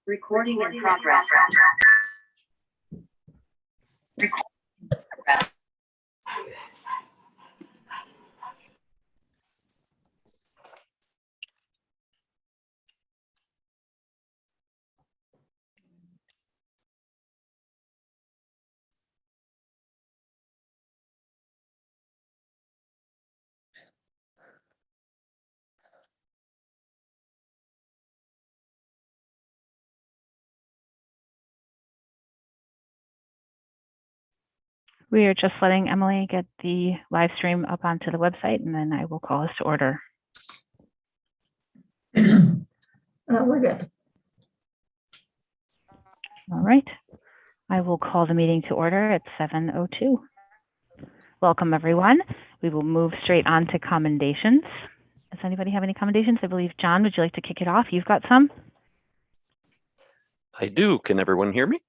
Recording in progress. We are just letting Emily get the live stream up onto the website, and then I will call us to order. We're good. All right. I will call the meeting to order at 7:02. Welcome, everyone. We will move straight on to commendations. Does anybody have any commendations? I believe, John, would you like to kick it off? You've got some? I do. Can everyone hear me?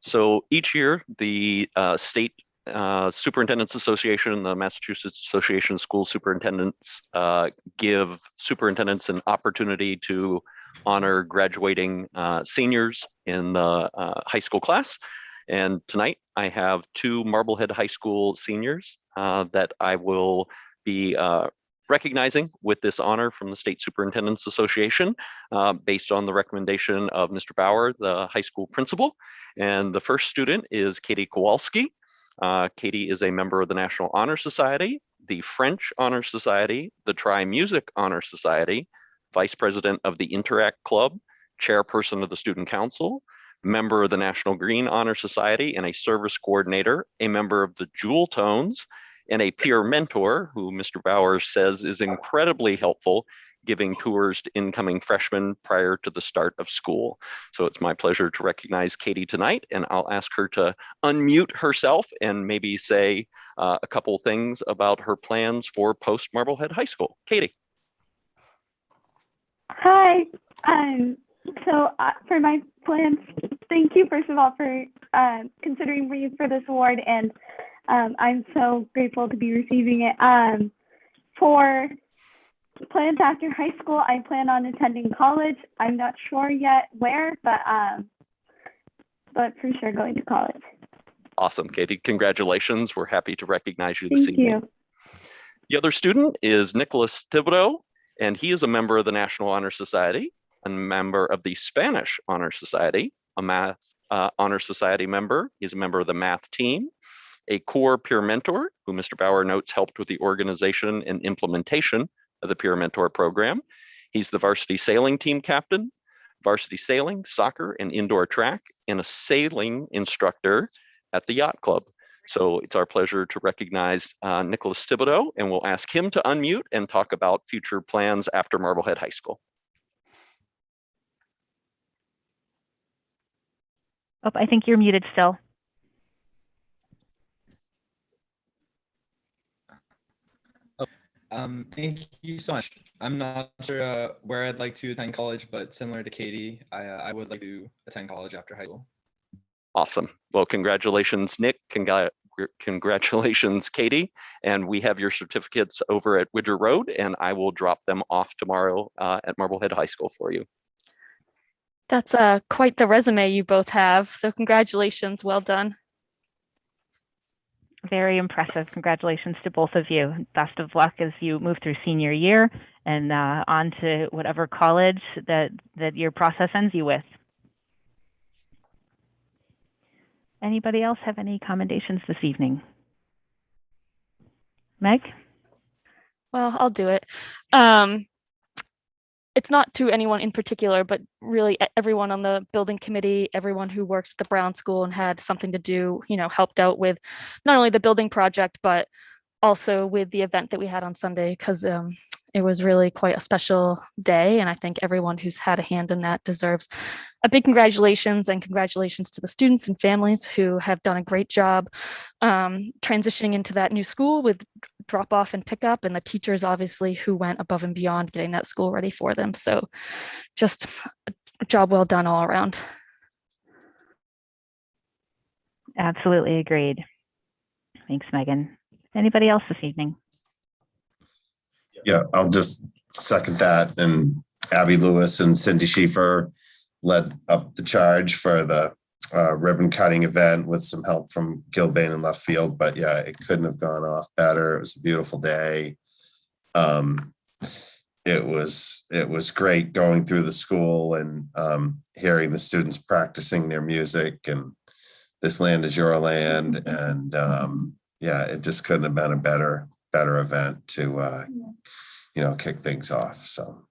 So each year, the State Superintendents Association and the Massachusetts Association of School Superintendents give superintendents an opportunity to honor graduating seniors in the high school class. And tonight I have two Marblehead High School seniors that I will be recognizing with this honor from the State Superintendents Association based on the recommendation of Mr. Bauer, the high school principal. And the first student is Katie Kowalski. Katie is a member of the National Honor Society, the French Honor Society, the Tri-Music Honor Society, vice president of the Interact Club, chairperson of the Student Council, member of the National Green Honor Society, and a service coordinator, a member of the Jewel Tones, and a peer mentor who Mr. Bauer says is incredibly helpful giving tours to incoming freshmen prior to the start of school. So it's my pleasure to recognize Katie tonight, and I'll ask her to unmute herself and maybe say a couple things about her plans for post Marblehead High School. Katie. Hi. For my plans, thank you first of all for considering me for this award, and I'm so grateful to be receiving it. For plans after high school, I plan on attending college. I'm not sure yet where, but for sure going to college. Awesome, Katie. Congratulations. We're happy to recognize you this evening. Thank you. The other student is Nicholas Thibodeau, and he is a member of the National Honor Society, a member of the Spanish Honor Society, a Math Honor Society member. He's a member of the math team, a core peer mentor, who Mr. Bauer notes helped with the organization and implementation of the peer mentor program. He's the varsity sailing team captain, varsity sailing, soccer, and indoor track, and a sailing instructor at the yacht club. So it's our pleasure to recognize Nicholas Thibodeau, and we'll ask him to unmute and talk about future plans after Marblehead High School. Oh, I think you're muted still. Thank you so much. I'm not sure where I'd like to attend college, but similar to Katie, I would like to attend college after high school. Awesome. Well, congratulations, Nick. Congratulations, Katie. And we have your certificates over at Widger Road, and I will drop them off tomorrow at Marblehead High School for you. That's quite the resume you both have. So congratulations. Well done. Very impressive. Congratulations to both of you. Best of luck as you move through senior year and on to whatever college that your process ends you with. Anybody else have any commendations this evening? Meg? Well, I'll do it. It's not to anyone in particular, but really everyone on the building committee, everyone who works at the Brown School and had something to do, helped out with not only the building project, but also with the event that we had on Sunday, because it was really quite a special day. And I think everyone who's had a hand in that deserves a big congratulations, and congratulations to the students and families who have done a great job transitioning into that new school with drop off and pickup, and the teachers obviously who went above and beyond getting that school ready for them. So just a job well done all around. Absolutely agreed. Thanks, Megan. Anybody else this evening? Yeah, I'll just second that. And Abby Lewis and Cindy Schieffer led up the charge for the ribbon cutting event with some help from Gilbane in left field. But yeah, it couldn't have gone off better. It was a beautiful day. It was great going through the school and hearing the students practicing their music and "This Land Is Your Land." And yeah, it just couldn't have been a better event to kick things off. So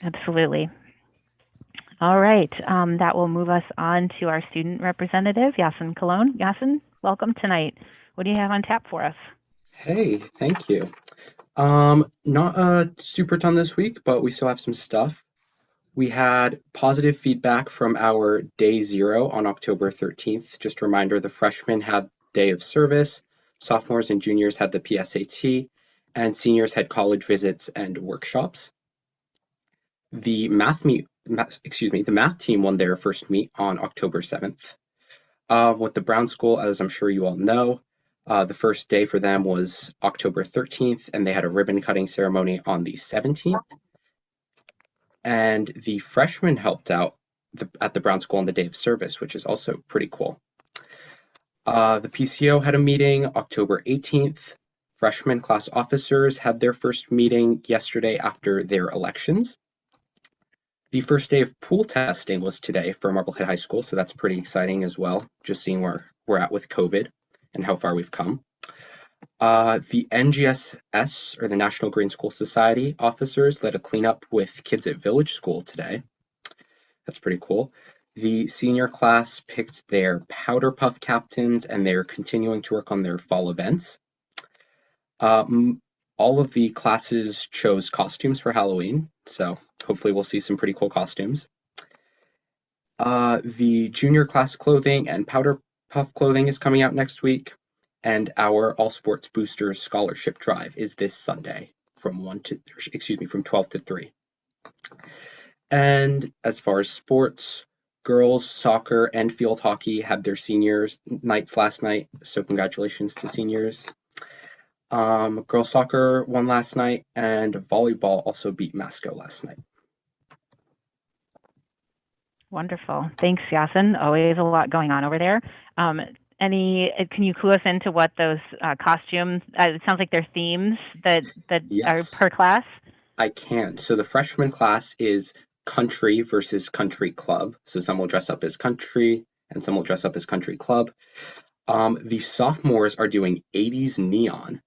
Absolutely. All right, that will move us on to our student representative, Yasin Cologne. Yasin, welcome tonight. What do you have on tap for us? Hey, thank you. Not a super ton this week, but we still have some stuff. We had positive feedback from our day 0 on October 13th. Just a reminder, the freshmen had day of service, sophomores and juniors had the PSAT, and seniors had college visits and workshops. The math team won their first meet on October 7th. With the Brown School, as I'm sure you all know, the first day for them was October 13th, and they had a ribbon cutting ceremony on the 17th. And the freshmen helped out at the Brown School on the day of service, which is also pretty cool. The PCO had a meeting October 18th. Freshman class officers had their first meeting yesterday after their elections. The first day of pool testing was today for Marblehead High School, so that's pretty exciting as well, just seeing where we're at with COVID and how far we've come. The NGSS, or the National Green School Society, officers led a cleanup with kids at Village School today. That's pretty cool. The senior class picked their powder puff captains, and they're continuing to work on their fall events. All of the classes chose costumes for Halloween, so hopefully we'll see some pretty cool costumes. The junior class clothing and powder puff clothing is coming out next week, and our All Sports Boosters Scholarship Drive is this Sunday from 12 to 3. And as far as sports, girls soccer and field hockey had their seniors nights last night, so congratulations to seniors. Girls soccer won last night, and volleyball also beat Masco last night. Wonderful. Thanks, Yasin. Always a lot going on over there. Can you clue us into what those costumes, it sounds like they're themes that Yes. are per class? I can. So the freshman class is country versus country club. So some will dress up as country and some will dress up as country club. The sophomores are doing 80s neon.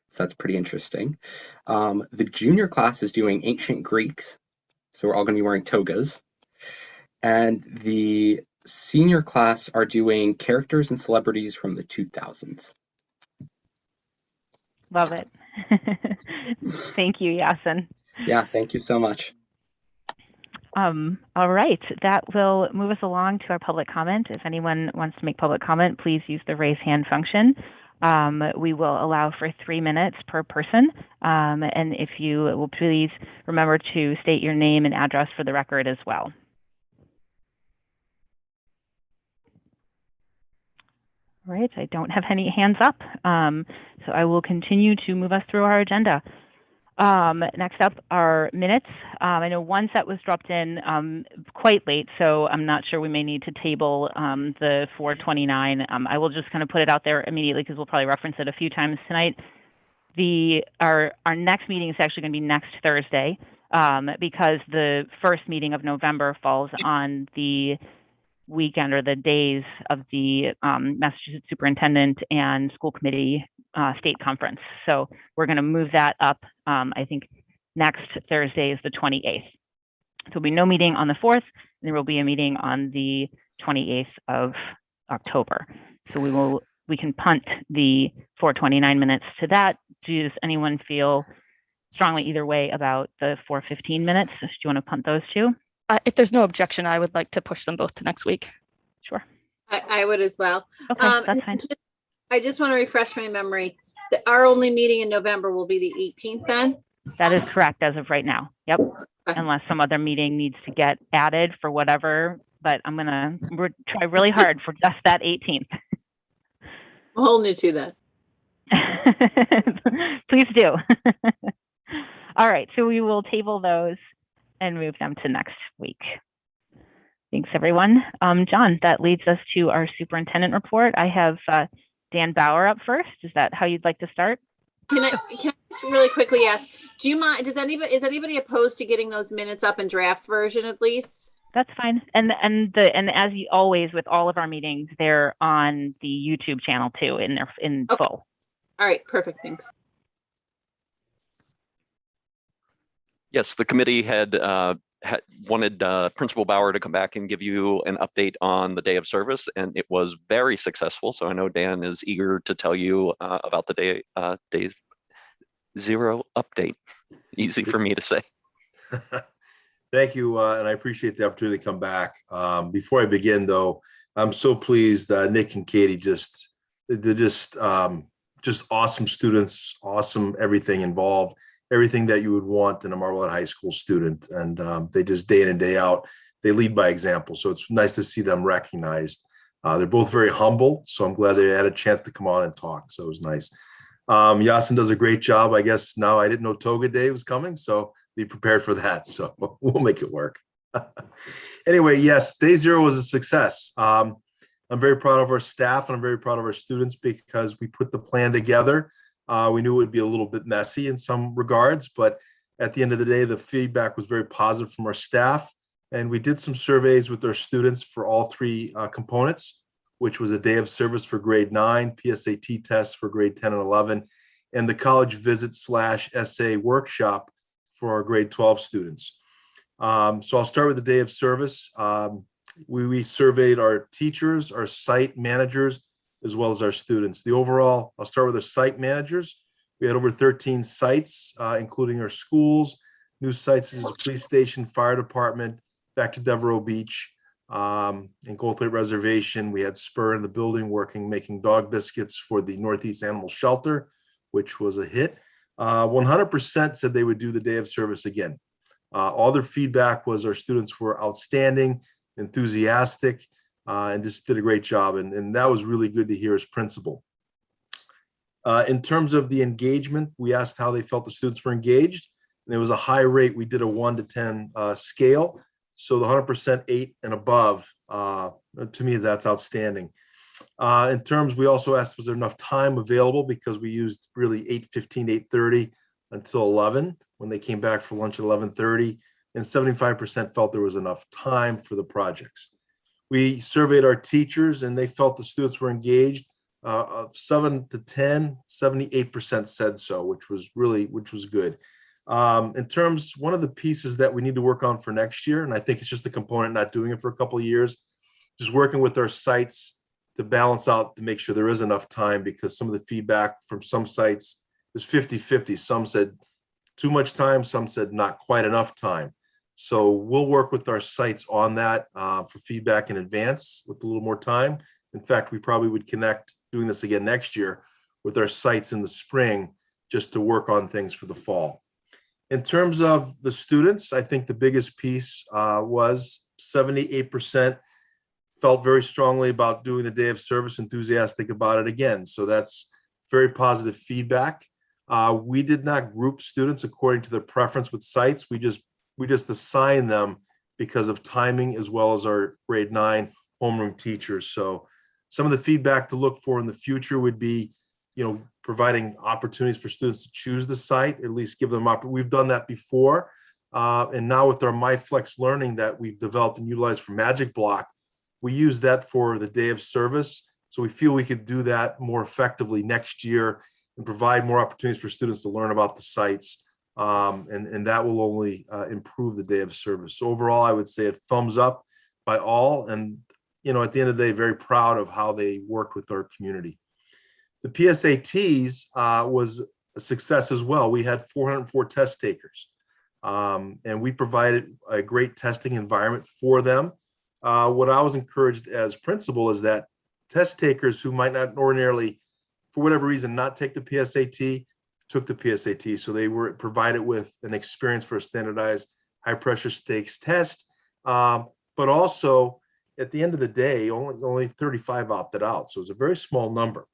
So that's pretty interesting. The junior class is doing ancient Greeks. So we're all going to be wearing togas. And the senior class are doing characters and celebrities from the 2000s. Love it. Thank you, Yasin. Yeah, thank you so much. All right, that will move us along to our public comment. If anyone wants to make public comment, please use the raise hand function. We will allow for 3 minutes per person. And if you will please remember to state your name and address for the record as well. All right, I don't have any hands up. So I will continue to move us through our agenda. Next up are minutes. I know one set was dropped in quite late, so I'm not sure we may need to table the 429. I will just kind of put it out there immediately because we'll probably reference it a few times tonight. Our next meeting is actually going to be next Thursday because the first meeting of November falls on the weekend or the days of the Massachusetts Superintendent and School Committee State Conference. So we're going to move that up. I think next Thursday is the 28th. So there'll be no meeting on the 4th, and there will be a meeting on the 28th of October. So we we can punt the 429 minutes to that. Does anyone feel strongly either way about the 415 minutes? Do you want to punt those two? If there's no objection, I would like to push them both to next week. Sure. I would as well. Okay, that's and fine. I just want to refresh my memory. Our only meeting in November will be the 18th then? That is correct as of right now. Yep. Okay. Unless some other meeting needs to get added for whatever, but I'm going to try really hard for just that 18th. I'm holding you to that. Please do. All right, so we will table those and move them to next week. Thanks, everyone. John, that leads us to our superintendent report. I have Dan Bauer up first. Is that how you'd like to start? Can I just really quickly ask, do you mind, is anybody opposed to getting those minutes up in draft version at least? That's fine. And as you always with all of our meetings, they're on the YouTube channel too in Okay. full. All right, perfect, thanks. Yes, the committee had wanted Principal Bauer to come back and give you an update on the day of service, and it was very successful. So I know Dan is eager to tell you about the day zero update. Easy for me to say. Thank you, and I appreciate the opportunity to come back. Before I begin, though, I'm so pleased. Nick and Katie they're just awesome students, awesome everything involved. Everything that you would want in a Marblehead High School student. And they just day in and day out, they lead by example. So it's nice to see them recognized. They're both very humble. So I'm glad they had a chance to come on and talk. So it was nice. Yasin does a great job. I guess now I didn't know Toga Day was coming. So be prepared for that. So we'll make it work. Anyway, yes, day zero was a success. I'm very proud of our staff and I'm very proud of our students because we put the plan together. We knew it would be a little bit messy in some regards, but at the end of the day, the feedback was very positive from our staff. And we did some surveys with our students for all three components, which was a day of service for grade 9, PSAT tests for grade 10 and 11, and the college visit / essay workshop for our grade 12 students. So I'll start with the day of service. We surveyed our teachers, our site managers, as well as our students. The overall, I'll start with our site managers. We had over 13 sites, including our schools, new sites as a police station, fire department, back to Devereaux Beach, and Goldthwaite Reservation. We had Spur in the building working, making dog biscuits for the Northeast Animal Shelter, which was a hit. 100% said they would do the day of service again. All their feedback was our students were outstanding, enthusiastic, and just did a great job. And that was really good to hear as principal. In terms of the engagement, we asked how they felt the students were engaged. And it was a high rate. We did a 1 to 10 scale. So the 100% 8 and above, to me, that's outstanding. In terms, we also asked, was there enough time available? Because we used really 8:15, 8:30 until 11 when they came back for lunch at 11:30. And 75% felt there was enough time for the projects. We surveyed our teachers and they felt the students were engaged. Of 7 to 10, 78% said so, which was good. In terms, one of the pieces that we need to work on for next year, and I think it's just a component not doing it for a couple of years, just working with our sites to balance out to make sure there is enough time, because some of the feedback from some sites is 50-50. Some said too much time, some said not quite enough time. So we'll work with our sites on that for feedback in advance with a little more time. In fact, we probably would connect doing this again next year with our sites in the spring just to work on things for the fall. In terms of the students, I think the biggest piece was 78% felt very strongly about doing the day of service, enthusiastic about it again. So that's very positive feedback. We did not group students according to their preference with sites. We just assign them because of timing, as well as our grade 9 homeroom teachers. So some of the feedback to look for in the future would be, providing opportunities for students to choose the site, at least give them we've done that before. And now with our MyFlex learning that we've developed and utilized for Magic Block, we use that for the day of service. So we feel we could do that more effectively next year and provide more opportunities for students to learn about the sites. And that will only improve the day of service. So overall, I would say a thumbs up by all. And, at the end of the day, very proud of how they worked with our community. The PSATs was a success as well. We had 404 test takers, and we provided a great testing environment for them. What I was encouraged as principal is that test takers who might not ordinarily, for whatever reason, not take the PSAT, took the PSAT. So they were provided with an experience for a standardized high pressure stakes test. But also at the end of the day, only 35 opted out. So it was a very small number.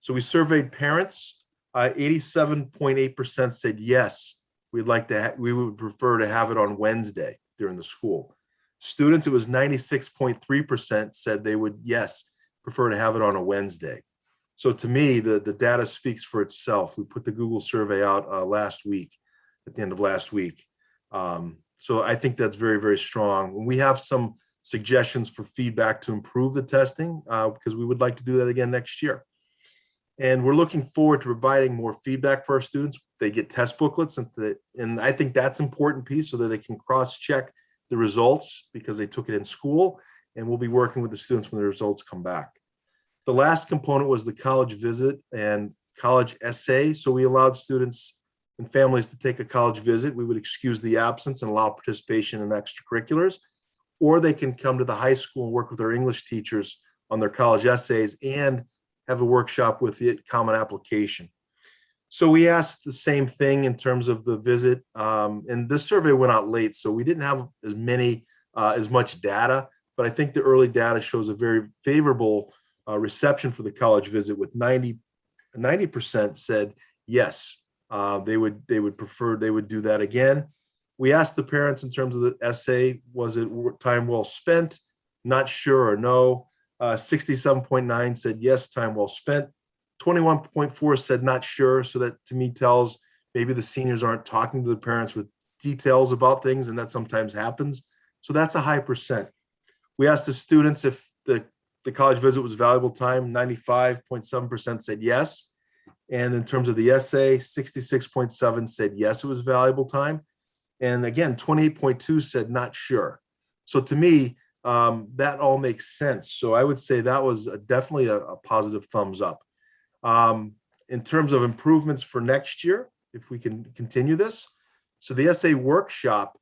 So we surveyed parents, 87.8% said yes, we would prefer to have it on Wednesday during the school. Students, it was 96.3% said they would, yes, prefer to have it on a Wednesday. So to me, the data speaks for itself. We put the Google survey out last week, at the end of last week. So I think that's very, very strong. We have some suggestions for feedback to improve the testing because we would like to do that again next year. And we're looking forward to providing more feedback for our students. They get test booklets, and I think that's an important piece so that they can cross-check the results because they took it in school, and we'll be working with the students when the results come back. The last component was the college visit and college essay. So we allowed students and families to take a college visit. We would excuse the absence and allow participation in extracurriculars, or they can come to the high school and work with their English teachers on their college essays and have a workshop with the Common Application. So we asked the same thing in terms of the visit, and this survey went out late, so we didn't have as much data, but I think the early data shows a very favorable reception for the college visit, with 90% said yes, they would do that again. We asked the parents in terms of the essay, was it time well spent? Not sure or no. 67.9 said yes, time well spent. 21.4 said not sure. So that to me tells maybe the seniors aren't talking to the parents with details about things, and that sometimes happens. So that's a high percent. We asked the students if the college visit was valuable time. 95.7% said yes. And in terms of the essay, 66.7 said yes, it was valuable time. And again, 28.2 said not sure. So to me, that all makes sense. So I would say that was definitely a positive thumbs up. In terms of improvements for next year, if we can continue this. So the essay workshop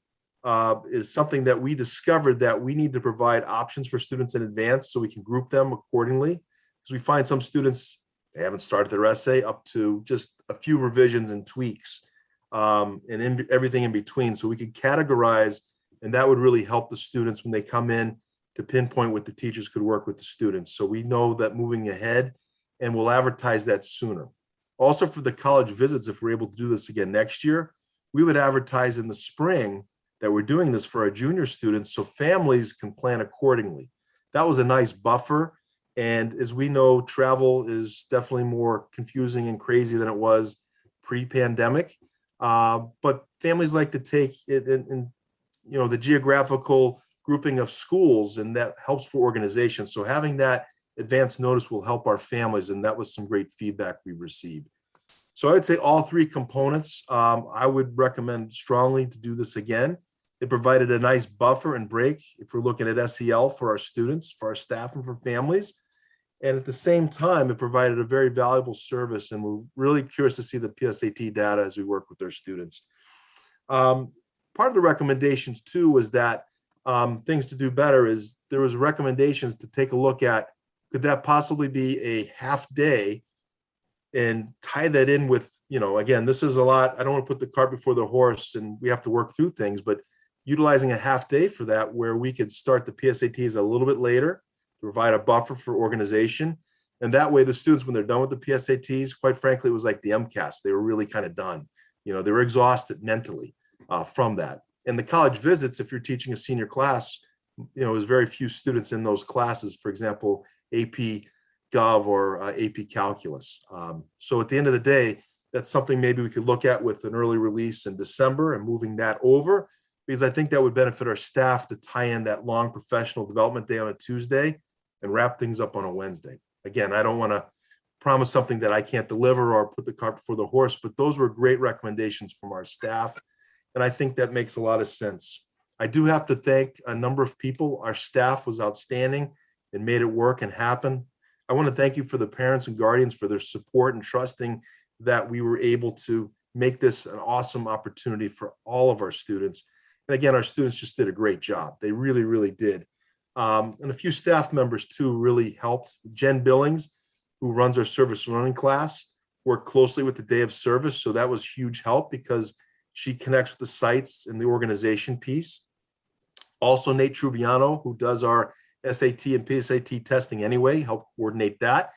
is something that we discovered that we need to provide options for students in advance so we can group them accordingly. Because we find some students, they haven't started their essay up to just a few revisions and tweaks and everything in between. So we could categorize, and that would really help the students when they come in to pinpoint what the teachers could work with the students. So we know that moving ahead, and we'll advertise that sooner. Also for the college visits, if we're able to do this again next year, we would advertise in the spring that we're doing this for our junior students so families can plan accordingly. That was a nice buffer. And as we know, travel is definitely more confusing and crazy than it was pre-pandemic. But families like to take it in the geographical grouping of schools, and that helps for organization. So having that advance notice will help our families, and that was some great feedback we received. So I would say all three components, I would recommend strongly to do this again. It provided a nice buffer and break if we're looking at SEL for our students, for our staff, and for families. And at the same time, it provided a very valuable service, and we're really curious to see the PSAT data as we work with our students. Part of the recommendations too was that things to do better is there was recommendations to take a look at, could that possibly be a half day and tie that in with, again, this is a lot. I don't want to put the cart before the horse and we have to work through things, but utilizing a half day for that, where we could start the PSATs a little bit later, provide a buffer for organization. And that way the students, when they're done with the PSATs, quite frankly, it was like the MCAS. They were really kind of done. They were exhausted mentally from that. And the college visits, if you're teaching a senior class, there's very few students in those classes, for example, AP Gov or AP Calculus. So at the end of the day, that's something maybe we could look at with an early release in December and moving that over, because I think that would benefit our staff to tie in that long professional development day on a Tuesday and wrap things up on a Wednesday. Again, I don't want to promise something that I can't deliver or put the cart before the horse, but those were great recommendations from our staff. And I think that makes a lot of sense. I do have to thank a number of people. Our staff was outstanding and made it work and happen. I want to thank you for the parents and guardians for their support and trusting that we were able to make this an awesome opportunity for all of our students. And again, our students just did a great job. They really, really did. And a few staff members too really helped. Jen Billings, who runs our service learning class, worked closely with the day of service. So that was huge help because she connects with the sites and the organization piece. Also, Nate Trubiano, who does our SAT and PSAT testing anyway, helped coordinate that.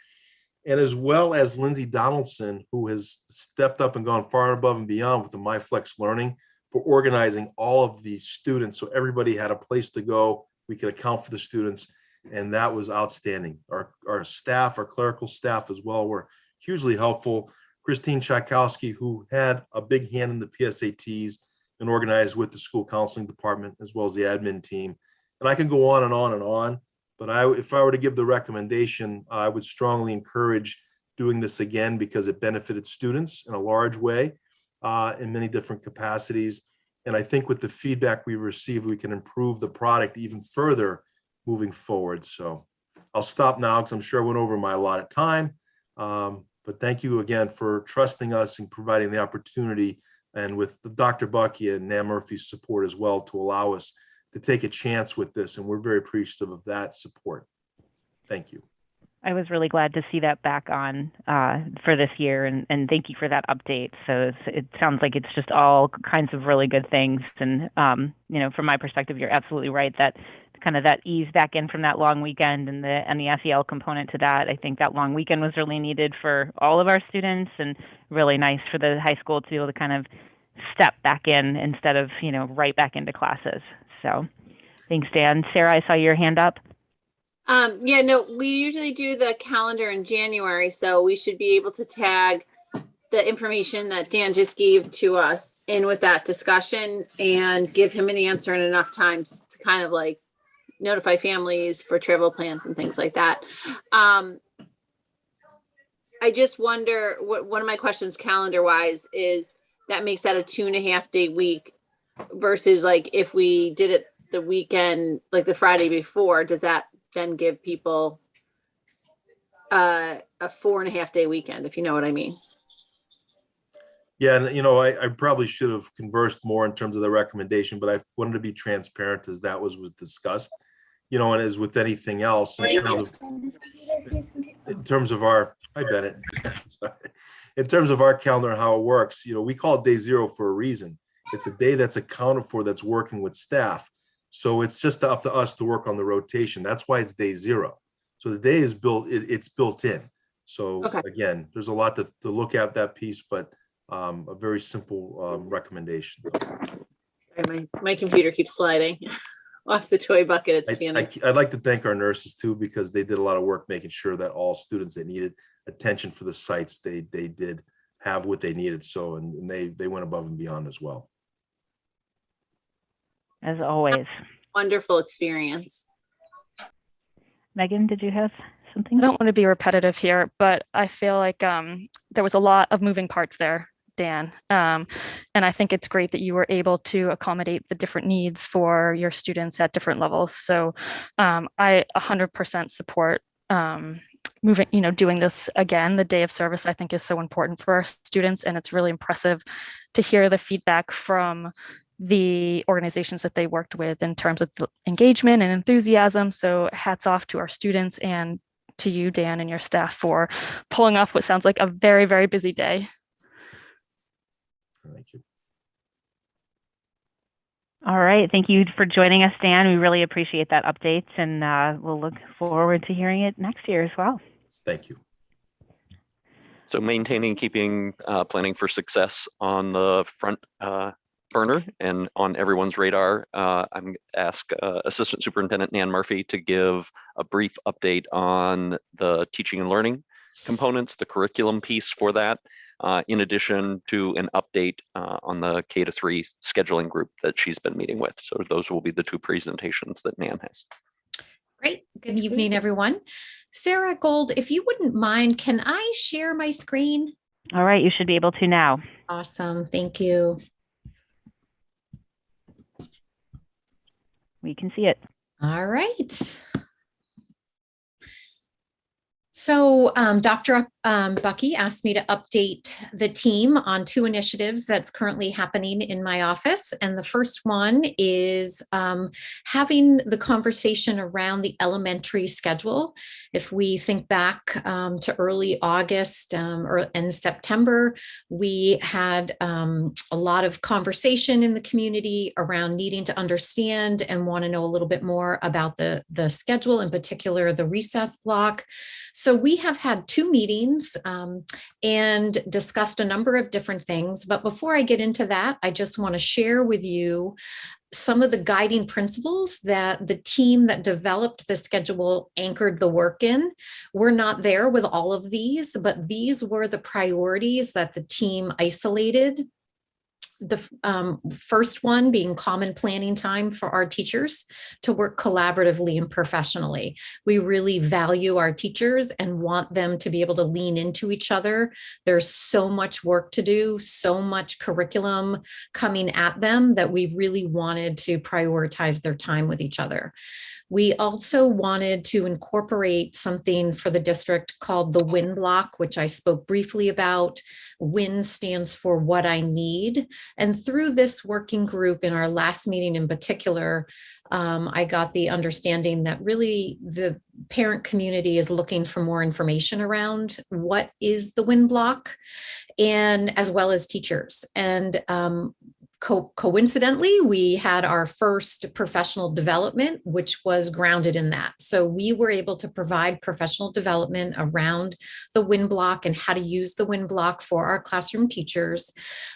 And as well as Lindsay Donaldson, who has stepped up and gone far above and beyond with the MyFlex Learning for organizing all of these students. So everybody had a place to go. We could account for the students, and that was outstanding. Our staff, our clerical staff as well, were hugely helpful. Christine Tchaikovsky, who had a big hand in the PSATs and organized with the school counseling department as well as the admin team. And I can go on and on and on, but if I were to give the recommendation, I would strongly encourage doing this again because it benefited students in a large way in many different capacities. And I think with the feedback we received, we can improve the product even further moving forward. So I'll stop now because I'm sure I went over my allotted time. But thank you again for trusting us and providing the opportunity, and with Dr. Bucky and Nan Murphy's support as well, to allow us to take a chance with this. And we're very appreciative of that support. Thank you. I was really glad to see that back on for this year, and thank you for that update. So it sounds like it's just all kinds of really good things. And from my perspective, you're absolutely right that kind of that ease back in from that long weekend and the SEL component to that. I think that long weekend was really needed for all of our students, and really nice for the high school to be able to kind of step back in instead of right back into classes. So thanks, Dan. Sarah, I saw your hand up. Yeah, no, we usually do the calendar in January, so we should be able to tag the information that Dan just gave to us in with that discussion and give him an answer in enough times to kind of like notify families for travel plans and things like that. I just wonder one of my questions calendar wise is that makes that a 2.5 day week versus like if we did it the weekend, like the Friday before, does that then give people a 4.5 day weekend, if you know what I mean? Yeah, and I probably should have conversed more in terms of the recommendation, but I wanted to be transparent as that was discussed. And as with anything else, in terms of our, hi Bennett, sorry. In terms of our calendar and how it works, we call it day zero for a reason. It's a day that's accounted for, that's working with staff. So it's just up to us to work on the rotation. That's why it's day zero. So the day is built, it's built in. So Again, there's a lot to look at that piece, but a very simple recommendation. Sorry, my computer keeps sliding off the toy bucket. It's scanning. I'd like to thank our nurses too, because they did a lot of work making sure that all students that needed attention for the sites, they did have what they needed. So, and they went above and beyond as well. As always. Wonderful experience. Megan, did you have something? I don't want to be repetitive here, but I feel like there was a lot of moving parts there, Dan. And I think it's great that you were able to accommodate the different needs for your students at different levels. So I 100% support doing this again. The day of service, I think, is so important for our students, and it's really impressive to hear the feedback from the organizations that they worked with in terms of the engagement and enthusiasm. So hats off to our students and to you, Dan, and your staff for pulling off what sounds like a very, very busy day. Thank you. All right. Thank you for joining us, Dan. We really appreciate that update, and we'll look forward to hearing it next year as well. Thank you. So maintaining, keeping planning for success on the front burner and on everyone's radar. I'm going to ask Assistant Superintendent Nan Murphy to give a brief update on the teaching and learning components, the curriculum piece for that, in addition to an update on the K-3 scheduling group that she's been meeting with. So those will be the two presentations that Nan has. Great. Good evening, everyone. Sarah Gold, if you wouldn't mind, can I share my screen? All right. You should be able to now. Awesome. Thank you. We can see it. All right. So Dr. Bucky asked me to update the team on 2 initiatives that's currently happening in my office. And the first one is having the conversation around the elementary schedule. If we think back to early August and September, we had a lot of conversation in the community around needing to understand and want to know a little bit more about the schedule, in particular the recess block. So we have had 2 meetings and discussed a number of different things. But before I get into that, I just want to share with you some of the guiding principles that the team that developed the schedule anchored the work in. We're not there with all of these, but these were the priorities that the team isolated. The first one being common planning time for our teachers to work collaboratively and professionally. We really value our teachers and want them to be able to lean into each other. There's so much work to do, so much curriculum coming at them that we really wanted to prioritize their time with each other. We also wanted to incorporate something for the district called the WIN block, which I spoke briefly about. WIN stands for what I need. And through this working group in our last meeting in particular, I got the understanding that really the parent community is looking for more information around what is the WIN block, and as well as teachers. And coincidentally, we had our first professional development, which was grounded in that. So we were able to provide professional development around the WIN block and how to use the WIN block for our classroom teachers.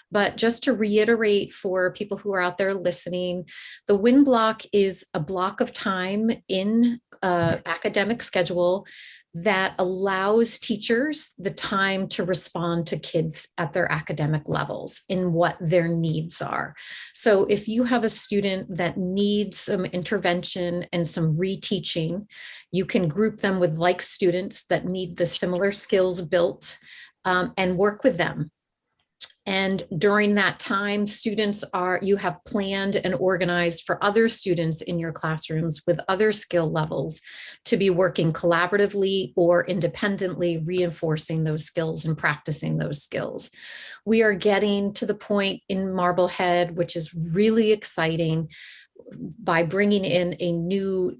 But just to reiterate for people who are out there listening, the WIN block is a block of time in academic schedule that allows teachers the time to respond to kids at their academic levels in what their needs are. So if you have a student that needs some intervention and some reteaching, you can group them with like students that need the similar skills built and work with them. And during that time, you have planned and organized for other students in your classrooms with other skill levels to be working collaboratively or independently, reinforcing those skills and practicing those skills. We are getting to the point in Marblehead, which is really exciting, by bringing in a new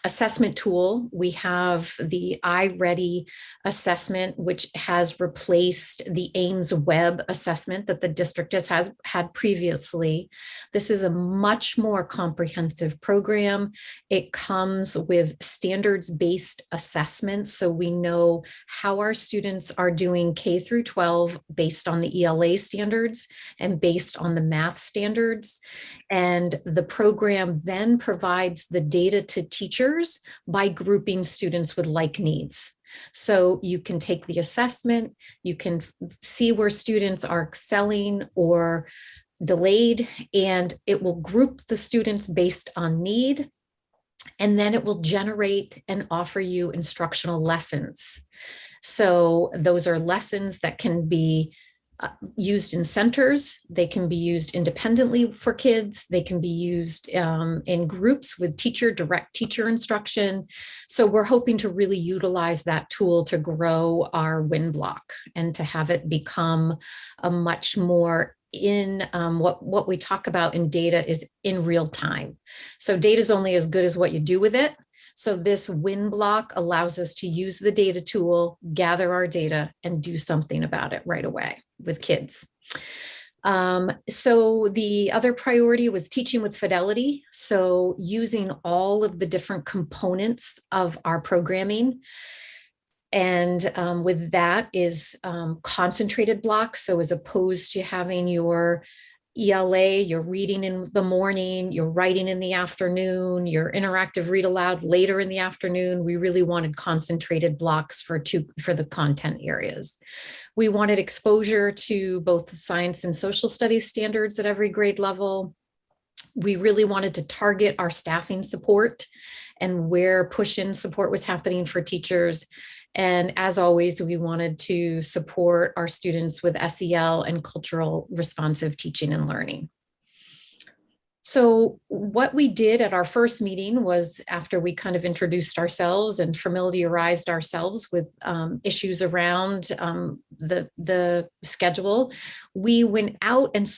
assessment tool. We have the iReady assessment, which has replaced the Ames Web assessment that the district has had previously. This is a much more comprehensive program. It comes with standards-based assessments, so we know how our students are doing K through 12 based on the ELA standards and based on the math standards. And the program then provides the data to teachers by grouping students with like needs. So you can take the assessment, you can see where students are excelling or delayed, and it will group the students based on need. And then it will generate and offer you instructional lessons. So those are lessons that can be used in centers. They can be used independently for kids. They can be used in groups with direct teacher instruction. So we're hoping to really utilize that tool to grow our WIN block and to have it become a much more in what we talk about in data is in real time. So data is only as good as what you do with it. So this WIN block allows us to use the data tool, gather our data, and do something about it right away with kids. So the other priority was teaching with fidelity. So using all of the different components of our programming. And with that is concentrated blocks. So as opposed to having your ELA, you're reading in the morning, you're writing in the afternoon, your interactive read aloud later in the afternoon. We really wanted concentrated blocks for the content areas. We wanted exposure to both the science and social studies standards at every grade level. We really wanted to target our staffing support and where push-in support was happening for teachers. And as always, we wanted to support our students with SEL and cultural responsive teaching and learning. So what we did at our first meeting was, after we kind of introduced ourselves and familiarized ourselves with issues around the schedule, we went out and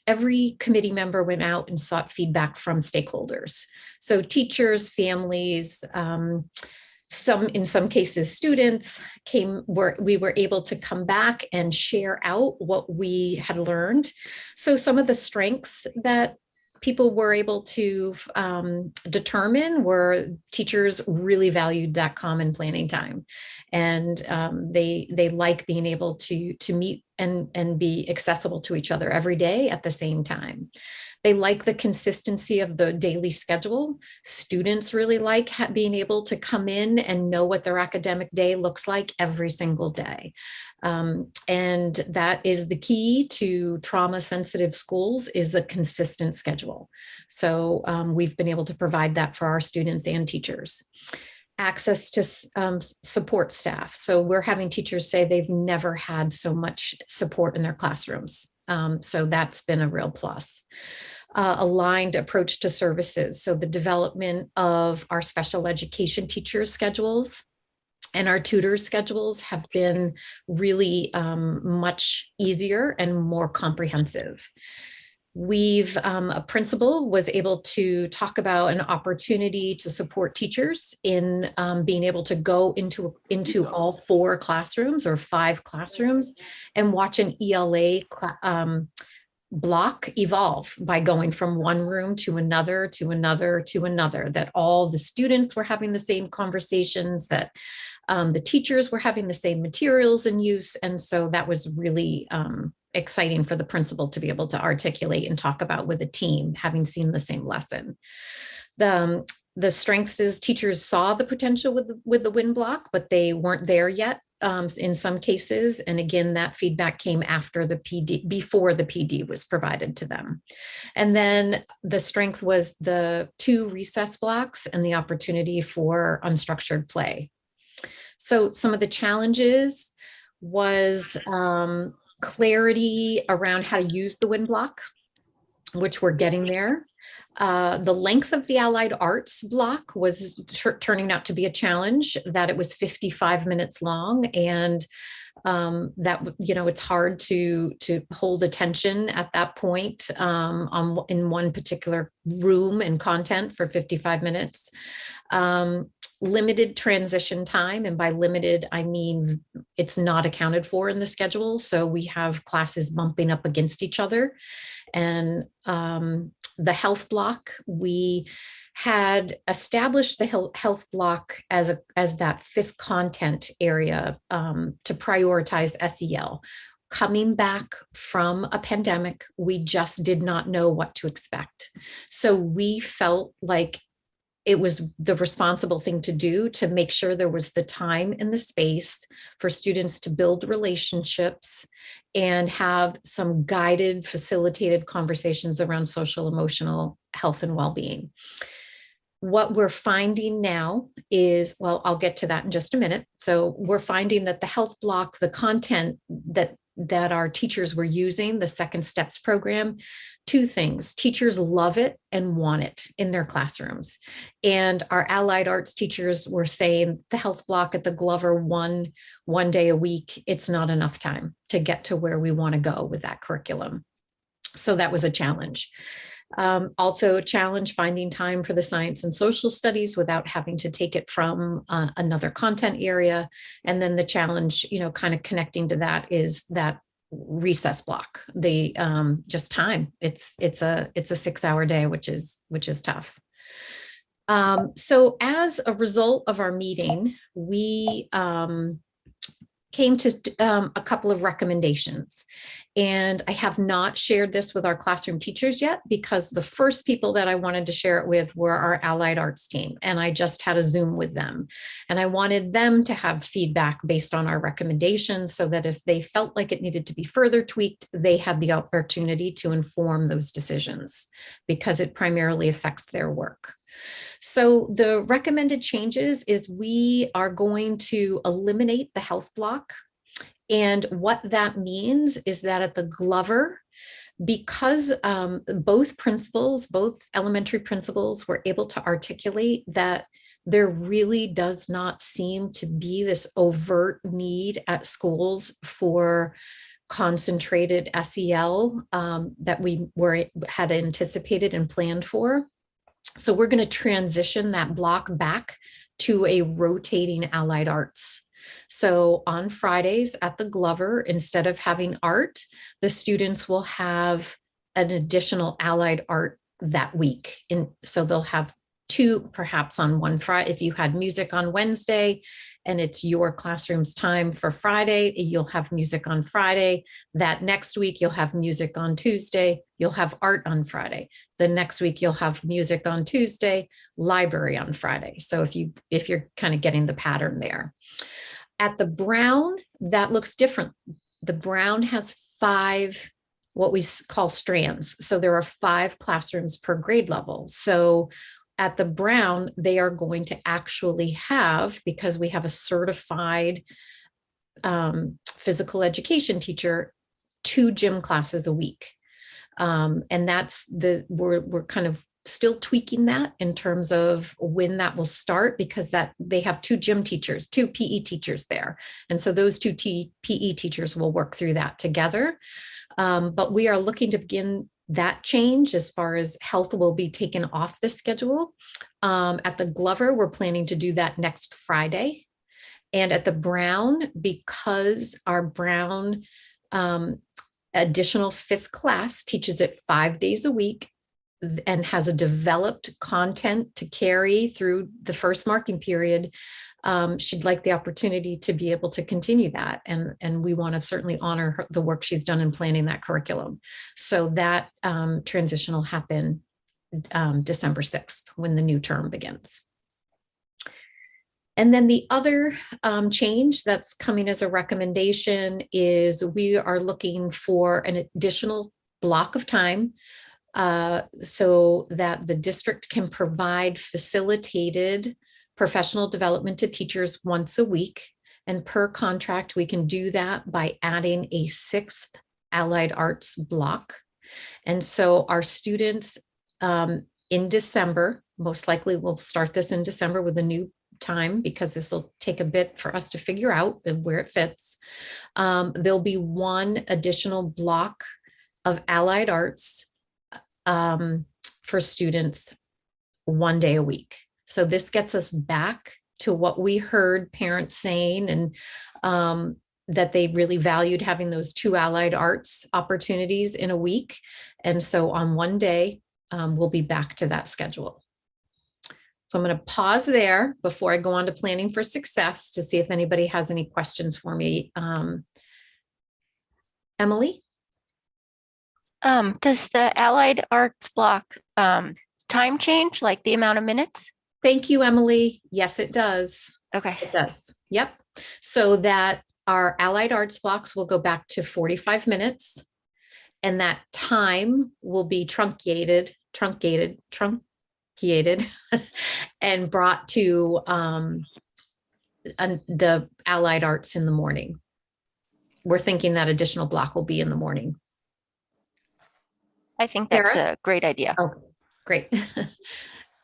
every committee member went out and sought feedback from stakeholders. So teachers, families, in some cases, students we were able to come back and share out what we had learned. So some of the strengths that people were able to determine were teachers really valued that common planning time, and they like being able to meet and be accessible to each other every day at the same time. They like the consistency of the daily schedule. Students really like being able to come in and know what their academic day looks like every single day. And that is the key to trauma-sensitive schools, is a consistent schedule. So we've been able to provide that for our students and teachers. Access to support staff. So we're having teachers say they've never had so much support in their classrooms. So that's been a real plus. Aligned approach to services. So the development of our special education teachers' schedules and our tutors' schedules have been really much easier and more comprehensive. A principal was able to talk about an opportunity to support teachers in being able to go into all 4 classrooms or 5 classrooms and watch an ELA block evolve by going from one room to another, to another, to another, that all the students were having the same conversations, that the teachers were having the same materials in use. And so that was really exciting for the principal to be able to articulate and talk about with a team, having seen the same lesson. The strengths is teachers saw the potential with the WIN block, but they weren't there yet in some cases. And again, that feedback came after the PD, before the PD was provided to them. And then the strength was the 2 recess blocks and the opportunity for unstructured play. So some of the challenges was clarity around how to use the WIN block, which we're getting there. The length of the allied arts block was turning out to be a challenge, that it was 55 minutes long, and that, it's hard to hold attention at that point in one particular room and content for 55 minutes. Limited transition time, and by limited, I mean it's not accounted for in the schedule. So we have classes bumping up against each other. And the health block, we had established the health block as that 5th content area to prioritize SEL. Coming back from a pandemic, we just did not know what to expect. So we felt like it was the responsible thing to do to make sure there was the time and the space for students to build relationships and have some guided, facilitated conversations around social, emotional health and well-being. What we're finding now is, well, I'll get to that in just a minute. So we're finding that the health block, the content that our teachers were using, the Second Steps program, 2 things: teachers love it and want it in their classrooms. And our allied arts teachers were saying the health block at the Glover one day a week, it's not enough time to get to where we want to go with that curriculum. So that was a challenge. Also a challenge finding time for the science and social studies without having to take it from another content area. And then the challenge, kind of connecting to that, is that recess block, the just time. It's a 6-hour day, which is tough. So as a result of our meeting, we came to a couple of recommendations. And I have not shared this with our classroom teachers yet, because the first people that I wanted to share it with were our allied arts team. And I just had a Zoom with them. And I wanted them to have feedback based on our recommendations, so that if they felt like it needed to be further tweaked, they had the opportunity to inform those decisions, because it primarily affects their work. So the recommended changes is we are going to eliminate the health block. And what that means is that at the Glover, Because both principals, both elementary principals were able to articulate that there really does not seem to be this overt need at schools for concentrated SEL that we had anticipated and planned for. So we're going to transition that block back to a rotating allied arts. So on Fridays at the Glover, instead of having art, the students will have an additional allied art that week. And so they'll have two perhaps on one Friday. If you had music on Wednesday and it's your classroom's time for Friday, you'll have music on Friday. That next week, you'll have music on Tuesday. You'll have art on Friday. The next week, you'll have music on Tuesday, library on Friday. So if you're kind of getting the pattern there. At the Brown, that looks different. The Brown has 5 what we call strands. So there are 5 classrooms per grade level. So at the Brown, they are going to actually have, because we have a certified physical education teacher, 2 gym classes a week. And that's we're kind of still tweaking that in terms of when that will start, because that they have 2 gym teachers, 2 PE teachers there. And so those 2 PE teachers will work through that together. But we are looking to begin that change as far as health will be taken off the schedule. At the Glover, we're planning to do that next Friday. And at the Brown, because our Brown additional 5th class teaches it 5 days a week and has a developed content to carry through the first marking period, she'd like the opportunity to be able to continue that. And we want to certainly honor the work she's done in planning that curriculum. So that transition will happen December 6th when the new term begins. And then the other change that's coming as a recommendation is we are looking for an additional block of time so that the district can provide facilitated professional development to teachers once a week. And per contract, we can do that by adding a 6th allied arts block. And so our students in December, most likely we'll start this in December with a new time, because this will take a bit for us to figure out where it fits. There'll be 1 additional block of allied arts for students 1 day a week. So this gets us back to what we heard parents saying, and that they really valued having those 2 allied arts opportunities in a week. And so on 1 day, we'll be back to that schedule. So I'm going to pause there before I go on to planning for success to see if anybody has any questions for me. Emily? Does the allied arts block time change, like the amount of minutes? Thank you, Emily. Yes, it does. Okay. It does. Yep. So that our allied arts blocks will go back to 45 minutes, and that time will be truncated and brought to the allied arts in the morning. We're thinking that additional block will be in the morning. I think that's Sarah? a great idea. Oh, great.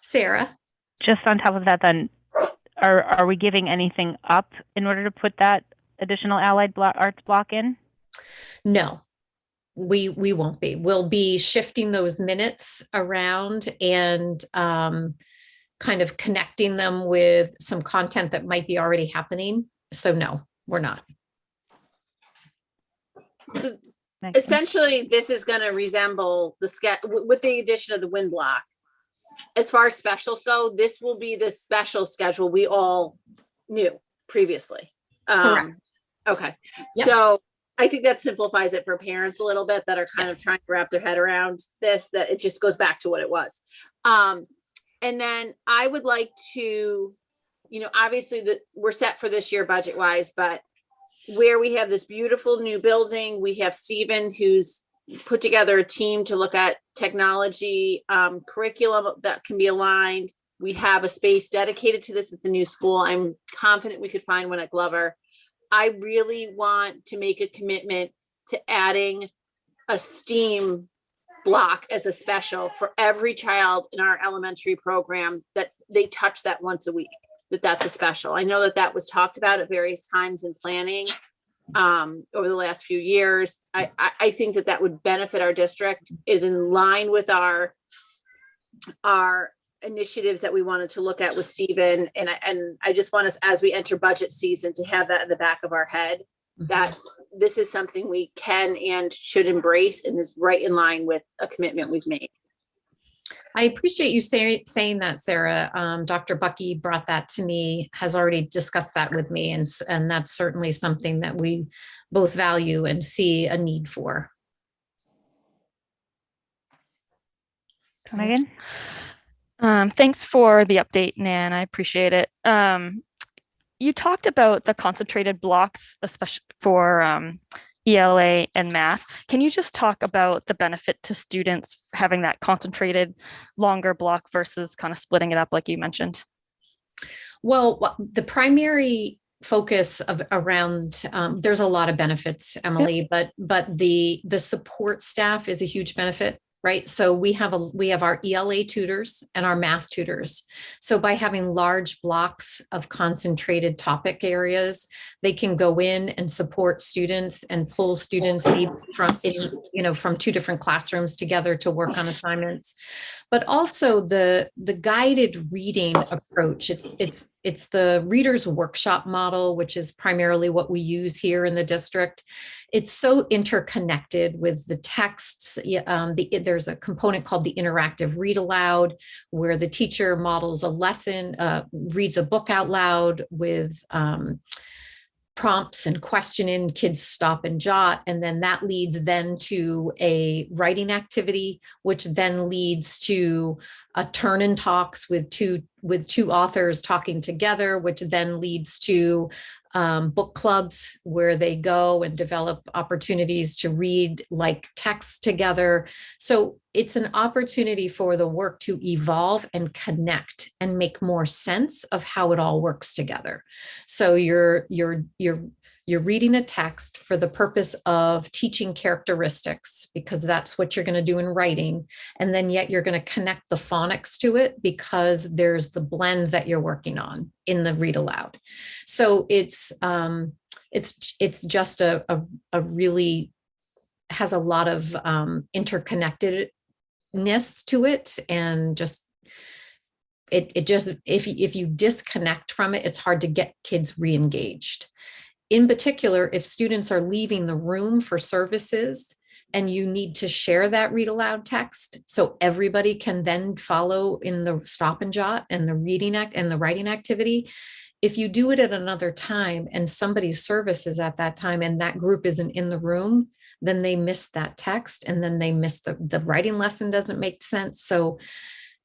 Sarah? Just on top of that, then, are we giving anything up in order to put that additional allied arts block in? No, we won't be. We'll be shifting those minutes around and kind of connecting them with some content that might be already happening. So no, we're not. So essentially, this is going to resemble the with the addition of the wind block. As far as specials go, this will be the special schedule we all knew previously. Correct. Okay. Yep. So I think that simplifies it for parents a little bit that are kind of trying to wrap their head around this, that it just goes back to what it was. And then I would like to, obviously that we're set for this year budget wise, but where we have this beautiful new building, we have Stephen who's put together a team to look at technology, curriculum that can be aligned. We have a space dedicated to this at the new school. I'm confident we could find one at Glover. I really want to make a commitment to adding a STEAM block as a special for every child in our elementary program, that they touch that once a week, that's a special. I know that was talked about at various times in planning over the last few years. I think that would benefit our district, is in line with our initiatives that we wanted to look at with Stephen. And I just want us, as we enter budget season, to have that in the back of our head, that this is something we can and should embrace, and is right in line with a commitment we've made. I appreciate you saying that, Sarah. Dr. Bucky brought that to me, has already discussed that with me, and that's certainly something that we both value and see a need for. Megan? Thanks for the update, Nan. I appreciate it. You talked about the concentrated blocks, especially for ELA and math. Can you just talk about the benefit to students having that concentrated longer block versus kind of splitting it up like you mentioned? Well, the primary focus around there's a lot of benefits, Emily, but the support staff is a huge benefit. Right. So we have our ELA tutors and our math tutors. So by having large blocks of concentrated topic areas, they can go in and support students and pull students from two different classrooms together to work on assignments. But also the guided reading approach. It's the reader's workshop model, which is primarily what we use here in the district. It's so interconnected with the texts. There's a component called the interactive read aloud, where the teacher models a lesson, reads a book out loud with prompts and questioning, kids stop and jot, and then that leads then to a writing activity, which then leads to a turn and talks with two authors talking together, which then leads to book clubs where they go and develop opportunities to read like texts together. So it's an opportunity for the work to evolve and connect and make more sense of how it all works together. So you're reading a text for the purpose of teaching characteristics, because that's what you're going to do in writing. And then yet you're going to connect the phonics to it, because there's the blend that you're working on in the read aloud. So it's just a really has a lot of interconnectedness to it, and just it just if you disconnect from it, it's hard to get kids re-engaged. In particular, if students are leaving the room for services and you need to share that read aloud text so everybody can then follow in the stop and jot and the reading and the writing activity, if you do it at another time and somebody's service is at that time and that group isn't in the room, then they miss that text, and then they miss the writing lesson doesn't make sense. So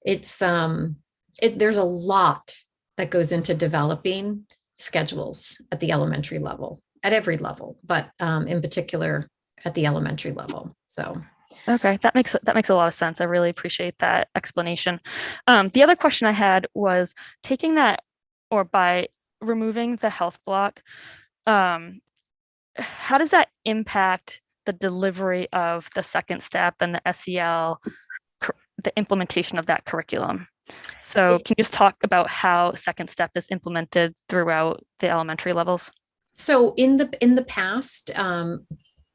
it's there's a lot that goes into developing schedules at the elementary level, at every level, but in particular at the elementary level. So okay, that makes a lot of sense. I really appreciate that explanation. The other question I had was, taking that, or by removing the health block, how does that impact the delivery of the second step and the SEL, the implementation of that curriculum? So can you just talk about how second step is implemented throughout the elementary levels? So in the past,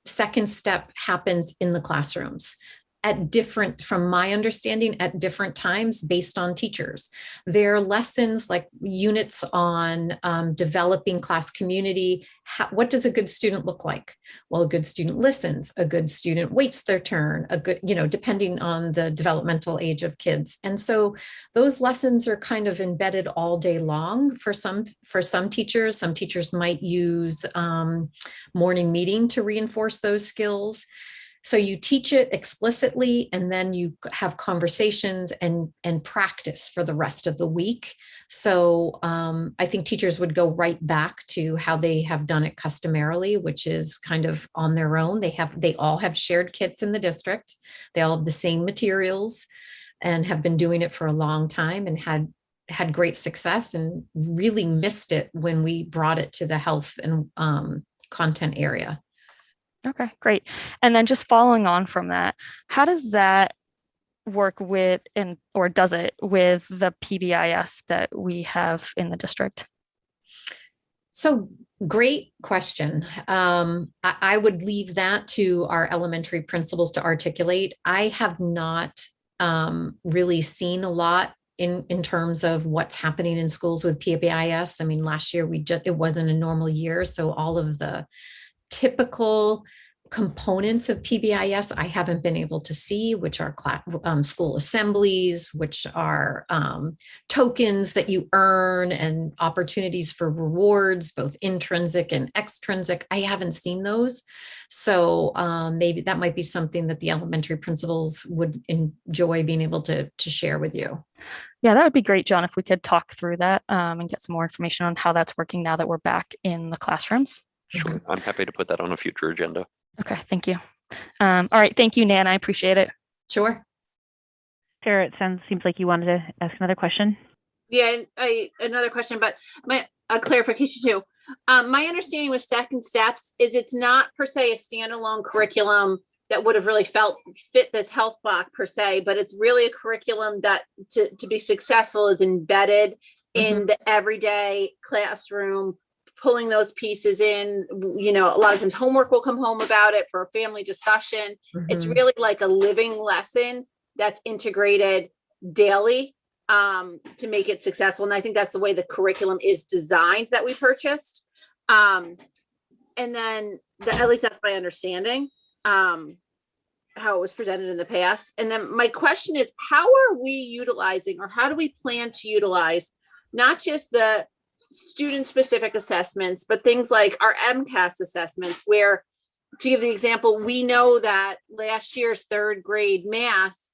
second step happens in the classrooms at different, from my understanding, at different times based on teachers. There are lessons like units on developing class community. What does a good student look like? Well, a good student listens, a good student waits their turn, a good, depending on the developmental age of kids. And so those lessons are kind of embedded all day long for some teachers. Some teachers might use morning meeting to reinforce those skills. So you teach it explicitly, and then you have conversations and practice for the rest of the week. So I think teachers would go right back to how they have done it customarily, which is kind of on their own. They all have shared kits in the district. They all have the same materials and have been doing it for a long time and had great success, and really missed it when we brought it to the health and content area. Okay, great. And then just following on from that, how does that work with, or does it with the PBIS that we have in the district? So great question. I would leave that to our elementary principals to articulate. I have not really seen a lot in terms of what's happening in schools with PBIS. I mean, last year it wasn't a normal year, so all of the typical components of PBIS I haven't been able to see, which are school assemblies, which are tokens that you earn and opportunities for rewards, both intrinsic and extrinsic. I haven't seen those. So maybe that might be something that the elementary principals would enjoy being able to share with you. Yeah, that would be great, John, if we could talk through that and get some more information on how that's working now that we're back in the classrooms. Sure, I'm happy to put that on a future agenda. Okay, thank you. All right, thank you, Nan. I appreciate it. Sure. Sarah, it seems like you wanted to ask another question. Yeah, another question, but a clarification too. My understanding with Second Steps is it's not per se a standalone curriculum that would have really fit this health block per se, but it's really a curriculum that to be successful is embedded in the everyday classroom, pulling those pieces in. You know, a lot of times homework will come home about it for a family discussion. It's really like a living lesson that's integrated daily to make it successful. And I think that's the way the curriculum is designed that we purchased. And then at least that's my understanding, how it was presented in the past. And then my question is, how are we utilizing, or how do we plan to utilize not just the student specific assessments, but things like our MCAS assessments, where, to give the example, we know that last year's third grade math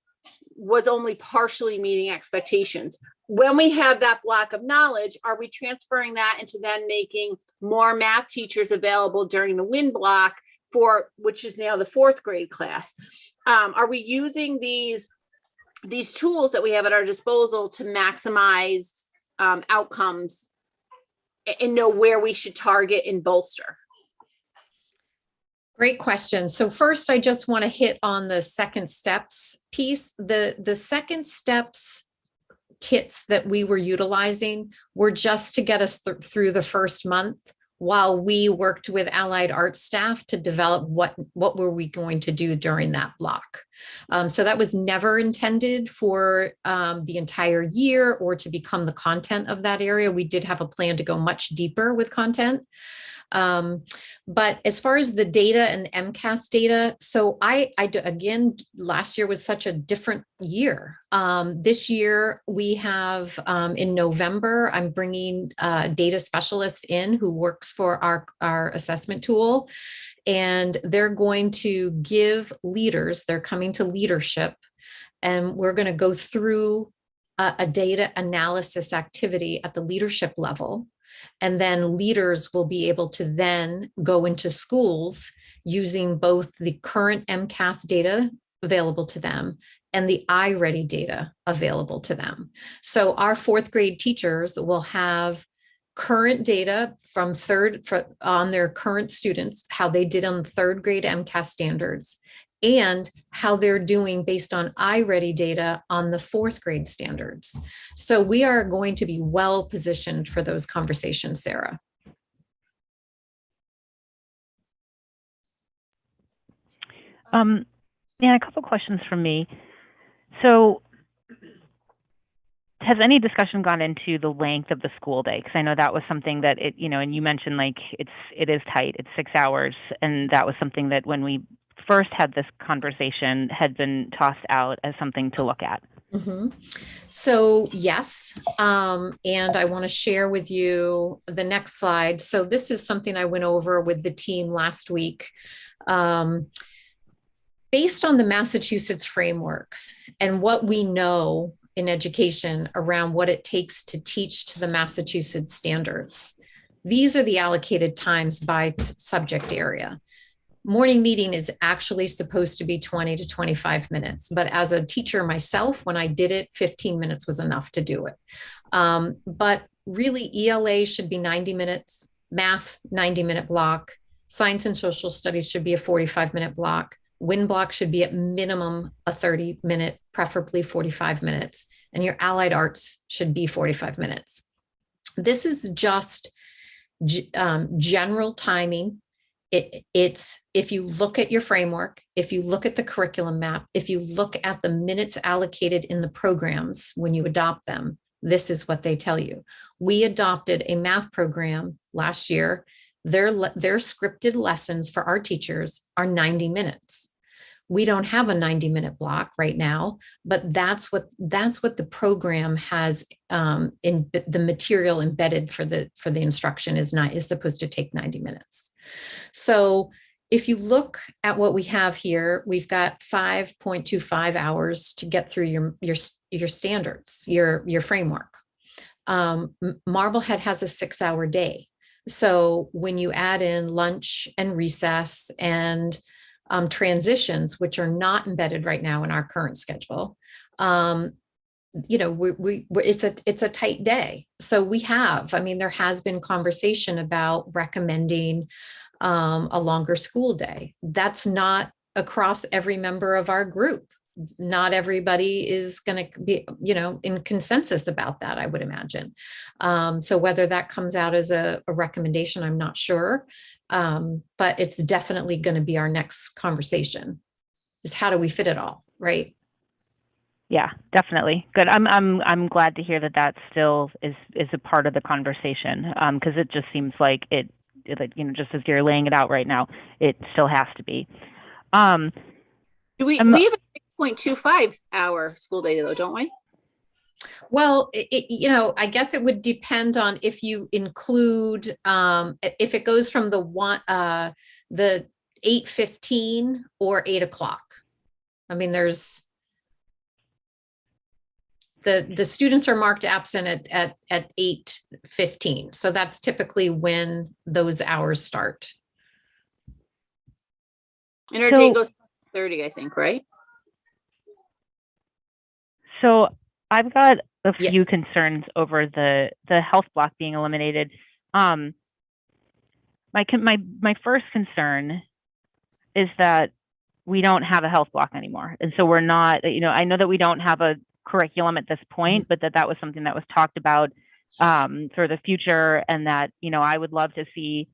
was only partially meeting expectations. When we have that block of knowledge, are we transferring that into then making more math teachers available during the WIN block which is now the fourth grade class? Are we using these tools that we have at our disposal to maximize outcomes and know where we should target and bolster? Great question. So first, I just want to hit on the Second Steps piece. The Second Steps kits that we were utilizing were just to get us through the first month, while we worked with allied arts staff to develop what were we going to do during that block. So that was never intended for the entire year or to become the content of that area. We did have a plan to go much deeper with content. But as far as the data and MCAS data, so again, last year was such a different year. This year we have, in November, I'm bringing a data specialist in who works for our assessment tool, and they're going to give leaders, they're coming to leadership, and we're going to go through a data analysis activity at the leadership level. And then leaders will be able to then go into schools using both the current MCAS data available to them and the iReady data available to them. So our fourth grade teachers will have current data on their current students, how they did on third grade MCAS standards, and how they're doing based on iReady data on the fourth grade standards. So we are going to be well positioned for those conversations, Sarah. Yeah, a couple questions from me. So has any discussion gone into the length of the school day? Because I know that was something that and you mentioned like it is tight, it's 6 hours. And that was something that when we first had this conversation had been tossed out as something to look at. So yes, and I want to share with you the next slide. So this is something I went over with the team last week. Based on the Massachusetts frameworks and what we know in education around what it takes to teach to the Massachusetts standards, these are the allocated times by subject area. Morning meeting is actually supposed to be 20 to 25 minutes. But as a teacher myself, when I did it, 15 minutes was enough to do it. But really ELA should be 90 minutes, math 90-minute block, Science and social studies should be a 45-minute block. Win block should be at minimum a 30-minute, preferably 45 minutes. And your allied arts should be 45 minutes. This is just general timing. It's if you look at your framework, if you look at the curriculum map, if you look at the minutes allocated in the programs when you adopt them, this is what they tell you. We adopted a math program last year. Their scripted lessons for our teachers are 90 minutes. We don't have a 90-minute block right now, but that's what the program has in the material embedded for the instruction is supposed to take 90 minutes. So if you look at what we have here, we've got 5.25 hours to get through your standards, your framework. Marblehead has a 6-hour day. So when you add in lunch and recess and transitions, which are not embedded right now in our current schedule, you know, it's a tight day. So there has been conversation about recommending a longer school day. That's not across every member of our group. Not everybody is going to be, you know, in consensus about that, I would imagine. So whether that comes out as a recommendation, I'm not sure. But it's definitely going to be our next conversation is how do we fit it all, right? Yeah, definitely. Good. I'm glad to hear that still is a part of the conversation, because it just seems like it, you know, just as you're laying it out right now, it still has to be. We have a 6.25 hour school day though, don't we? Well, you know, I guess it would depend on if you include, if it goes from the 8:15 or 8 o'clock. I mean, there's the students are marked absent at 8:15. So that's typically when those hours start. And our day goes 30, I think, right? So I've got a few concerns over the health block being eliminated. My first concern is that we don't have a health block anymore, and so we're not. You know, I know that we don't have a curriculum at this point, but that was something that was talked about for the future, and that, you know, I would love to see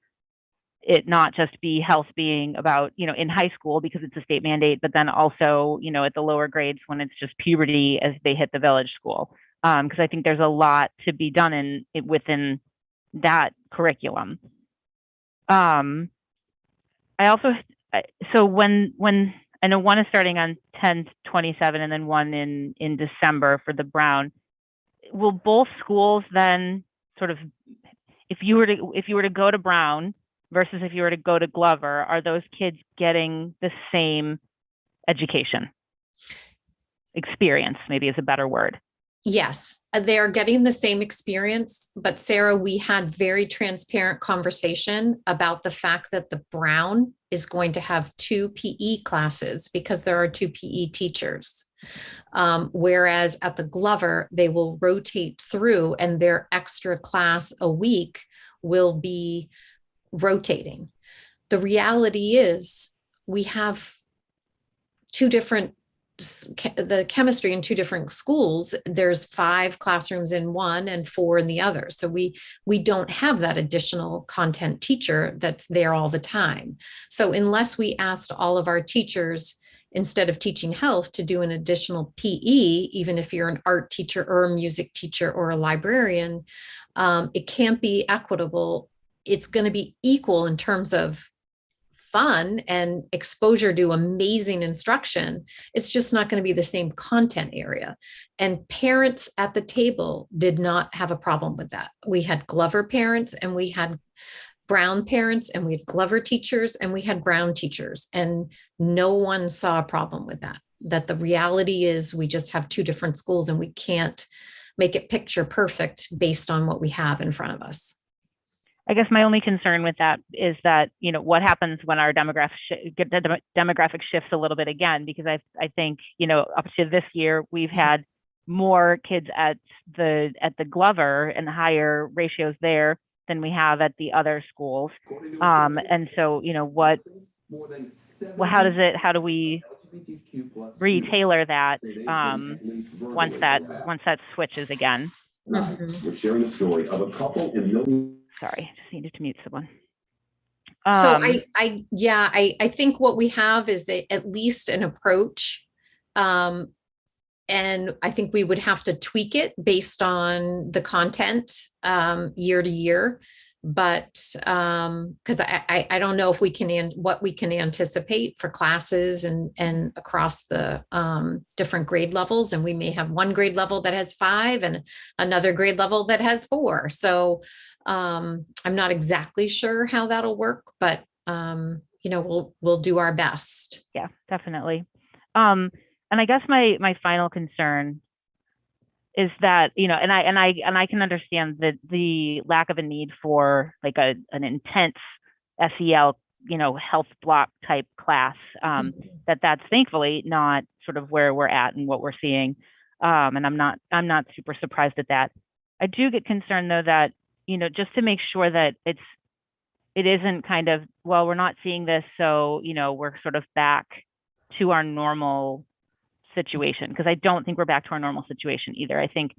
it not just be health being about, you know, in high school because it's a state mandate, but then also, you know, at the lower grades when it's just puberty as they hit the village school. Because I think there's a lot to be done within that curriculum. I also, so when I know one is starting on 10/27 and then one in December for the Brown, will both schools then sort of, if you were to go to Brown versus if you were to go to Glover, are those kids getting the same education? Experience, maybe is a better word. Yes, they are getting the same experience, but Sarah, we had very transparent conversation about the fact that the Brown is going to have 2 PE classes because there are 2 PE teachers. Whereas at the Glover, they will rotate through and their extra class a week will be rotating. The reality is we have the chemistry in 2 different schools. There's 5 classrooms in one and 4 in the other. So we don't have that additional content teacher that's there all the time. So unless we asked all of our teachers, instead of teaching health, to do an additional PE, even if you're an art teacher or a music teacher or a librarian, it can't be equitable. It's going to be equal in terms of fun and exposure to amazing instruction. It's just not going to be the same content area. And parents at the table did not have a problem with that. We had Glover parents and we had Brown parents and we had Glover teachers and we had Brown teachers, and no one saw a problem with that. That the reality is we just have 2 different schools and we can't make it picture perfect based on what we have in front of us. I guess my only concern with that is that, you know, what happens when our demographic shifts a little bit again, because I think, you know, up to this year, we've had more kids at the Glover and higher ratios there than we have at the other schools. And so, you know, how do we retailor that once that switches again? Mhm. sharing the story of a couple in Sorry, just needed to mute someone. So I think what we have is at least an approach. And I think we would have to tweak it based on the content year to year. But because I don't know if we can what we can anticipate for classes and across the different grade levels. And we may have one grade level that has 5 and another grade level that has 4. So I'm not exactly sure how that'll work, but you know, we'll do our best. Yeah, definitely. And I guess my final concern is that, you know, and I can understand that the lack of a need for like an intense SEL, you know, health block type class, that's thankfully not sort of where we're at and what we're seeing. And I'm not super surprised at that. I do get concerned though that, you know, just to make sure that it isn't kind of, well, we're not seeing this, so, you know, we're sort of back to our normal situation, because I don't think we're back to our normal situation either. I think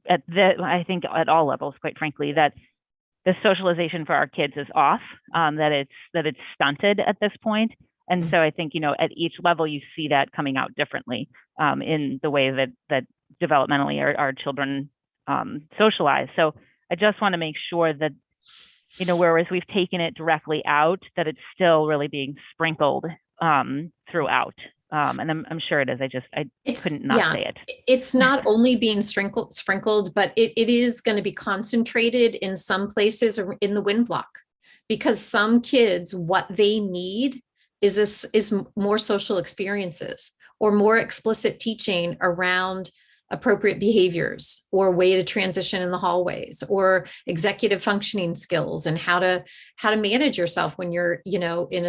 at all levels, quite frankly, that the socialization for our kids is off, that it's stunted at this point. And so I think, you know, at each level you see that coming out differently in the way that developmentally our children socialize. So I just want to make sure that, you know, whereas we've taken it directly out, that it's still really being sprinkled throughout. And I'm sure it is. I couldn't not say it. It's not only being sprinkled, but it is going to be concentrated in some places in the wind block, because some kids, what they need is more social experiences or more explicit teaching around appropriate behaviors or way to transition in the hallways or executive functioning skills and how to manage yourself when you're, you know, in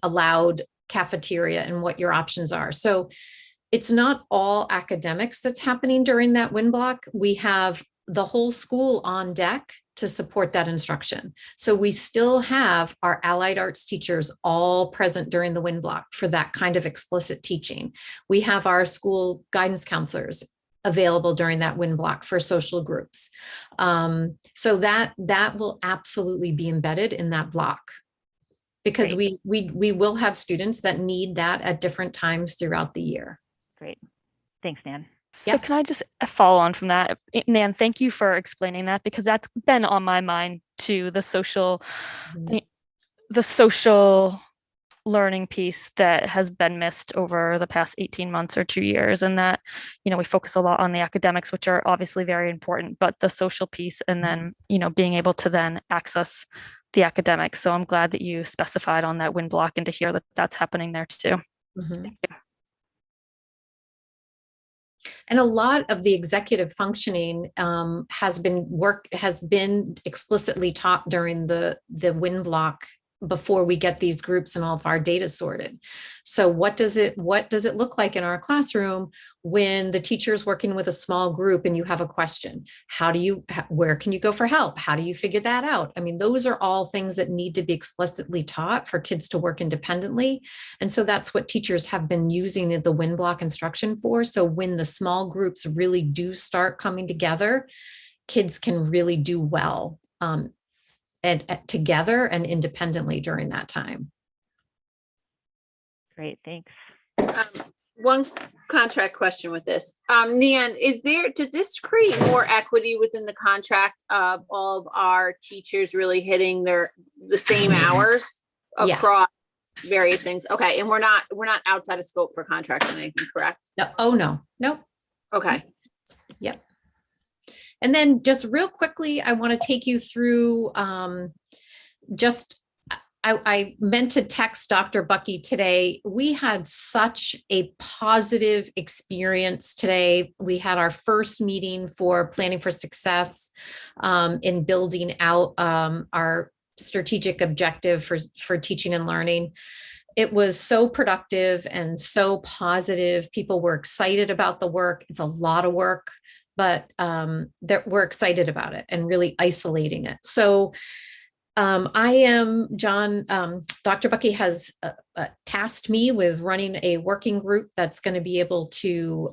a loud cafeteria and what your options are. So it's not all academics that's happening during that wind block. We have the whole school on deck to support that instruction. So we still have our allied arts teachers all present during the wind block for that kind of explicit teaching. We have our school guidance counselors available during that wind block for social groups. So that will absolutely be embedded in that block, because we will have students that need that at different times throughout the year. Great. Thanks, Nan. So can I just follow on from that? Nan, thank you for explaining that, because that's been on my mind too, the social learning piece that has been missed over the past 18 months or 2 years. And that, you know, we focus a lot on the academics, which are obviously very important, but the social piece, and then, you know, being able to then access the academics. So I'm glad that you specified on that wind block and to hear that that's happening there too. Thank you. And a lot of the executive functioning has been explicitly taught during the wind block before we get these groups and all of our data sorted. So what does it look like in our classroom when the teacher's working with a small group and you have a question? Where can you go for help? How do you figure that out? I mean, those are all things that need to be explicitly taught for kids to work independently. And so that's what teachers have been using the wind block instruction for. So when the small groups really do start coming together, kids can really do well and together and independently during that time. Great, thanks. One contract question with this. Nan, does this create more equity within the contract of all of our teachers really hitting the same hours across various things? Okay, and we're not outside of scope for contracts or anything, correct? No. Oh no. Nope. Okay. Yep. And then just real quickly, I want to take you through I meant to text Dr. Bucky today. We had such a positive experience today. We had our first meeting for planning for success in building out our strategic objective for teaching and learning. It was so productive and so positive. People were excited about the work. It's a lot of work, but that we're excited about it and really isolating it. So I am John. Dr. Bucky has tasked me with running a working group that's going to be able to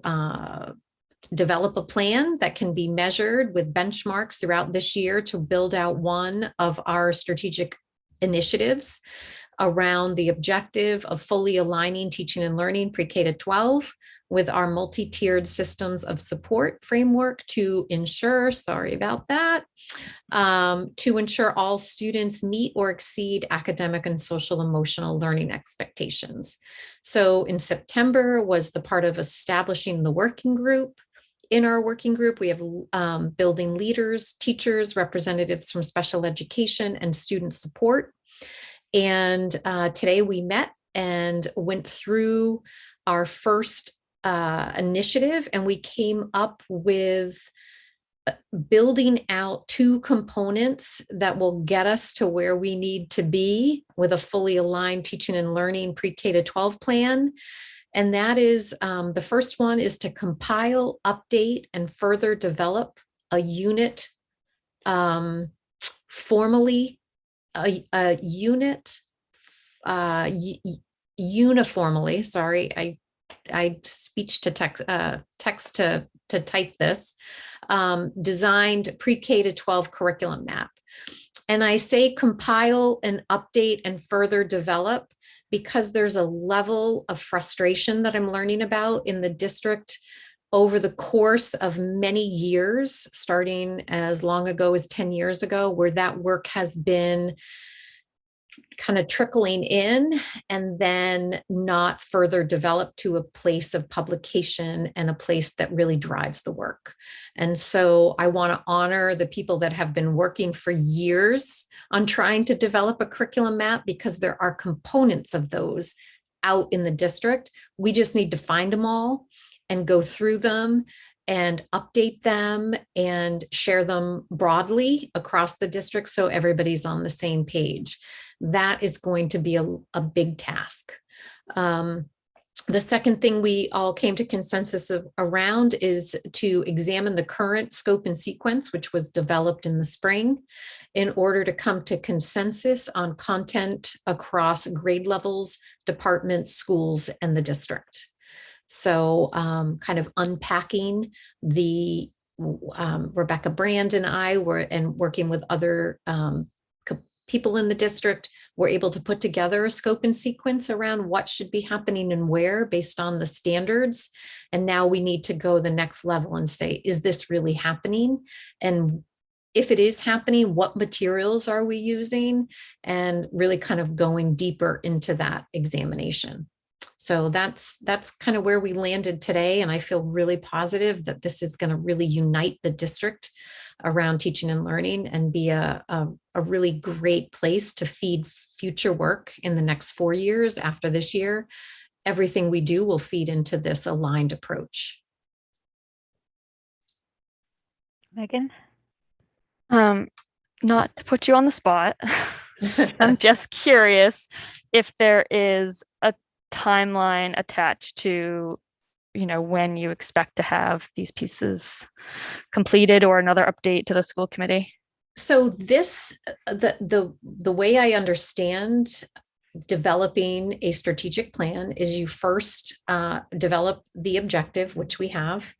develop a plan that can be measured with benchmarks throughout this year to build out one of our strategic initiatives around the objective of fully aligning teaching and learning pre-K to 12 with our multi-tiered systems of support framework to ensure, sorry about that, to ensure all students meet or exceed academic and social emotional learning expectations. So in September was the part of establishing the working group. In our working group, we have building leaders, teachers, representatives from special education and student support. And today we met and went through our first initiative, and we came up with building out 2 components that will get us to where we need to be with a fully aligned teaching and learning pre-K to 12 plan. And that is the first one is to compile, update, and further develop a unit formally, a unit uniformly, sorry, I speech to text, text to type this, designed pre-K to 12 curriculum map. And I say compile and update and further develop because there's a level of frustration that I'm learning about in the district over the course of many years, starting as long ago as 10 years ago, where that work has been kind of trickling in and then not further developed to a place of publication and a place that really drives the work. And so I want to honor the people that have been working for years on trying to develop a curriculum map, because there are components of those out in the district. We just need to find them all and go through them and update them and share them broadly across the district so everybody's on the same page. That is going to be a big task. The second thing we all came to consensus around is to examine the current scope and sequence, which was developed in the spring, in order to come to consensus on content across grade levels, departments, schools, and the district. So kind of unpacking the Rebecca Brand and I were, and working with other people in the district, were able to put together a scope and sequence around what should be happening and where based on the standards. And now we need to go the next level and say, is this really happening? And if it is happening, what materials are we using? And really kind of going deeper into that examination. So that's kind of where we landed today. And I feel really positive that this is going to really unite the district around teaching and learning and be a really great place to feed future work in the next 4 years after this year. Everything we do will feed into this aligned approach. Megan? Not to put you on the spot, I'm just curious if there is a timeline attached to, you know, when you expect to have these pieces completed or another update to the school committee. So this, the way I understand developing a strategic plan is you first develop the objective, which we have,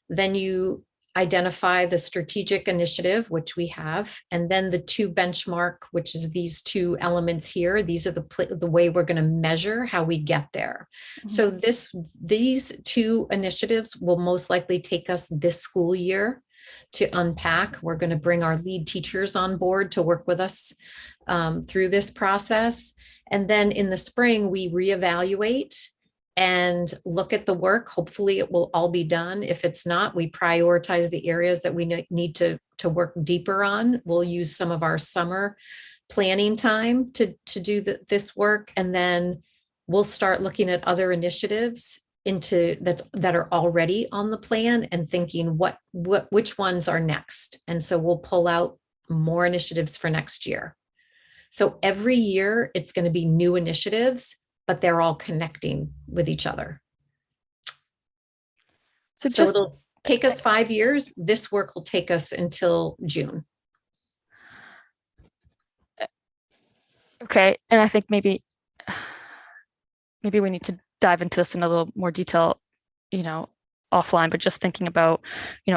then you identify the strategic initiative, which we have, and then the 2 benchmark, which is these 2 elements here. These are the way we're going to measure how we get there. Mm-hmm. So these 2 initiatives will most likely take us this school year to unpack. We're going to bring our lead teachers on board to work with us through this process. And then in the spring, we reevaluate and look at the work. Hopefully it will all be done. If it's not, we prioritize the areas that we need to work deeper on. We'll use some of our summer planning time to do this work. And then we'll start looking at other initiatives that are already on the plan and thinking which ones are next. And so we'll pull out more initiatives for next year. So every year it's going to be new initiatives, but they're all connecting with each other. So just take us 5 years. This work will take us until June. Okay, and I think maybe we need to dive into this in a little more detail, offline, but just thinking about,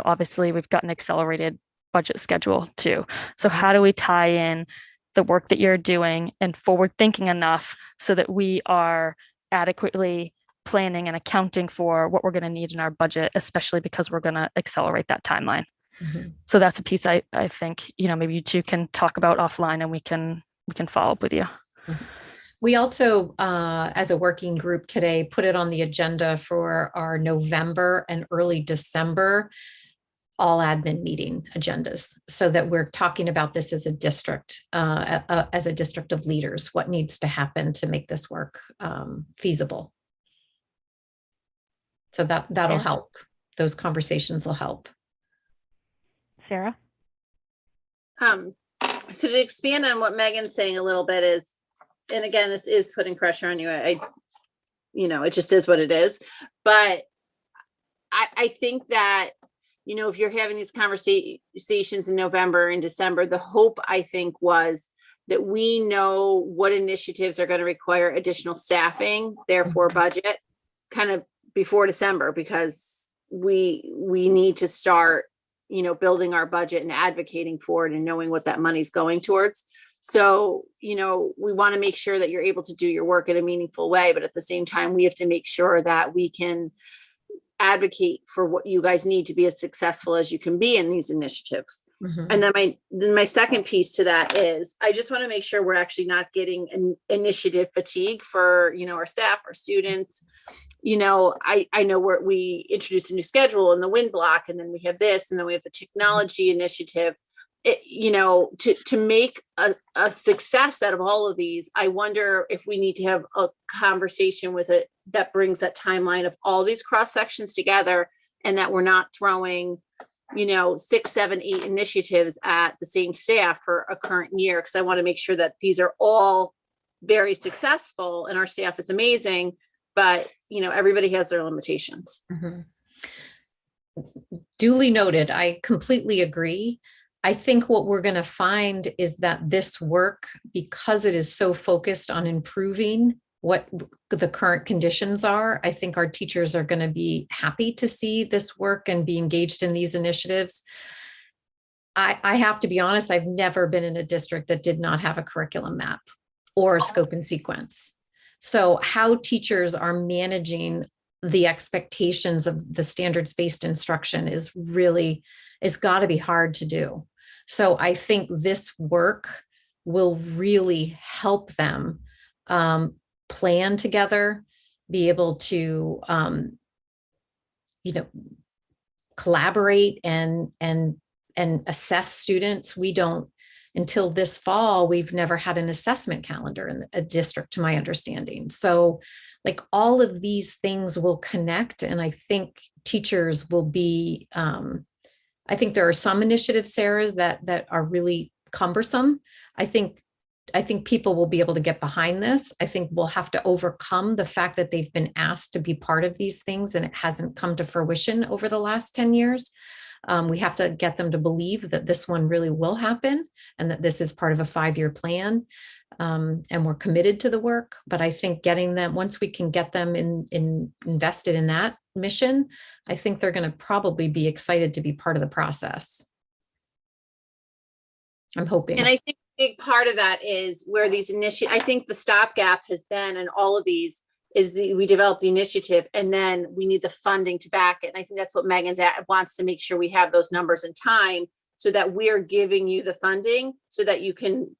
obviously we've got an accelerated budget schedule too. So how do we tie in the work that you're doing and forward thinking enough so that we are adequately planning and accounting for what we're going to need in our budget, especially because we're going to accelerate that timeline. So that's a piece I think, maybe you two can talk about offline and we can follow up with you. We also, as a working group today, put it on the agenda for our November and early December all admin meeting agendas, so that we're talking about this as a district of leaders, what needs to happen to make this work feasible. So that'll help. Those conversations will help. Sarah? So to expand on what Megan's saying a little bit is, and again, this is putting pressure on you. It just is what it is. But I think that, if you're having these conversations in November and December, the hope, I think, was that we know what initiatives are going to require additional staffing, therefore budget, kind of before December, because we need to start, building our budget and advocating for it and knowing what that money's going towards. So, we want to make sure that you're able to do your work in a meaningful way, but at the same time, we have to make sure that we can advocate for what you guys need to be as successful as you can be in these initiatives. And then my second piece to that is, I just want to make sure we're actually not getting an initiative fatigue for, our staff, our students. I know we introduced a new schedule in the WIN block, and then we have this, and then we have the technology initiative. To make a success out of all of these, I wonder if we need to have a conversation with it that brings that timeline of all these cross sections together, and that we're not throwing, 6, 7, 8 initiatives at the same staff for a current year. Because I want to make sure that these are all very successful and our staff is amazing, but everybody has their limitations. Duly noted. I completely agree. I think what we're going to find is that this work, because it is so focused on improving what the current conditions are, I think our teachers are going to be happy to see this work and be engaged in these initiatives. I have to be honest, I've never been in a district that did not have a curriculum map or a scope and sequence. So how teachers are managing the expectations of the standards-based instruction is it's got to be hard to do. So I think this work will really help them plan together, be able to, collaborate and assess students. Until this fall, we've never had an assessment calendar in a district, to my understanding. So like all of these things will connect, and I think teachers will be, I think there are some initiatives, Sarah, that are really cumbersome. I think people will be able to get behind this. I think we'll have to overcome the fact that they've been asked to be part of these things and it hasn't come to fruition over the last 10 years. We have to get them to believe that this one really will happen and that this is part of a 5-year plan. And we're committed to the work. But I think getting them, once we can get them invested in that mission, I think they're going to probably be excited to be part of the process. I'm hoping. And I think a big part of that is where these I think the stopgap has been in all of these is we develop the initiative and then we need the funding to back it. And I think that's what Megan's wants to make sure we have those numbers in time so that we're giving you the funding so that you can,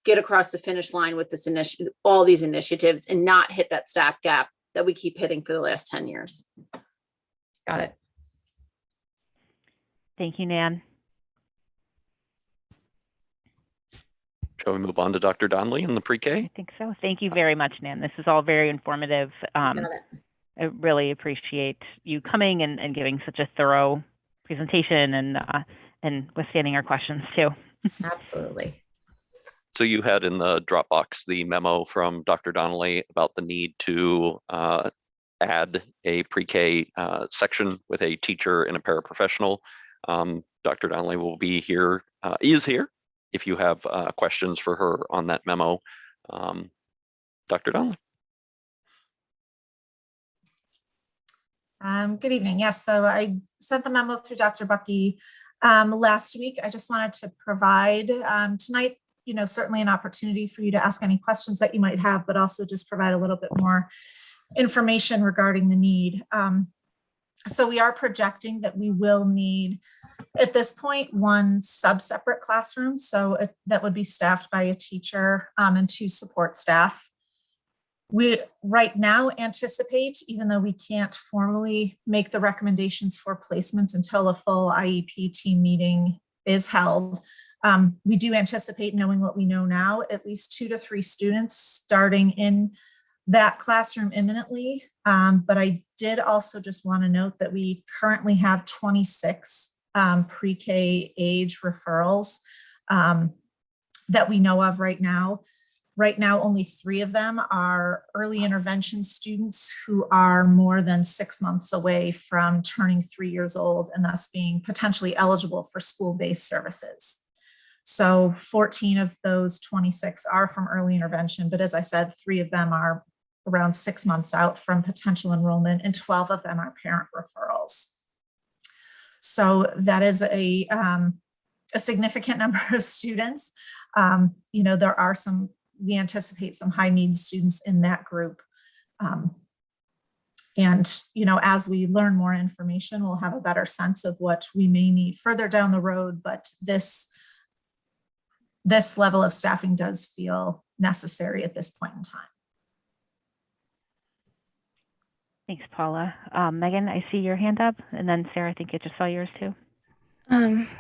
get across the finish line with this initiative, all these initiatives, and not hit that stopgap that we keep hitting for the last 10 years. Got it. Thank you, Nan. Shall we move on to Dr. Donnelly in the pre-K? I think so. Thank you very much, Nan. This is all very informative. I really appreciate you coming and giving such a thorough presentation and withstanding our questions too. Absolutely. So you had in the Dropbox the memo from Dr. Donnelly about the need to add a pre-K section with a teacher and a paraprofessional. Dr. Donnelly will be here, is here, if you have questions for her on that memo. Dr. Donnelly. Good evening. Yes, so I sent the memo through Dr. Bucky last week. I just wanted to provide tonight, certainly an opportunity for you to ask any questions that you might have, but also just provide a little bit more information regarding the need. So we are projecting that we will need, at this point, one sub-separate classroom. So that would be staffed by a teacher and 2 support staff. We right now anticipate, even though we can't formally make the recommendations for placements until a full IEP team meeting is held, we do anticipate, knowing what we know now, at least 2 to 3 students starting in that classroom imminently. But I did also just want to note that we currently have 26 pre-K age referrals that we know of right now. Right now, only 3 of them are early intervention students who are more than 6 months away from turning 3 years old and thus being potentially eligible for school-based services. So 14 of those 26 are from early intervention, but as I said, 3 of them are around 6 months out from potential enrollment, and 12 of them are parent referrals. So that is a significant number of students. There are we anticipate some high needs students in that group. And as we learn more information, we'll have a better sense of what we may need further down the road, but this level of staffing does feel necessary at this point in time. Thanks, Paula. Megan, I see your hand up, and then Sarah, I think I just saw yours too.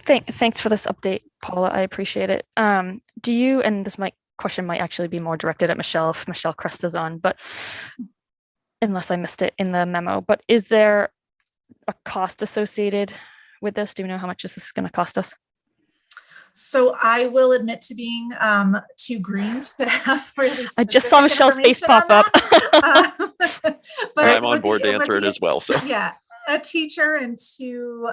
Thanks for this update, Paula. I appreciate it. Do you, and this question might actually be more directed at Michelle if Michelle Cresta's on, but unless I missed it in the memo, but is there a cost associated with this? Do we know how much this is going to cost us? So I will admit to being too green to have really I just saw Michelle's face pop up. But I'm on board to answer it as well. So yeah, a teacher and 2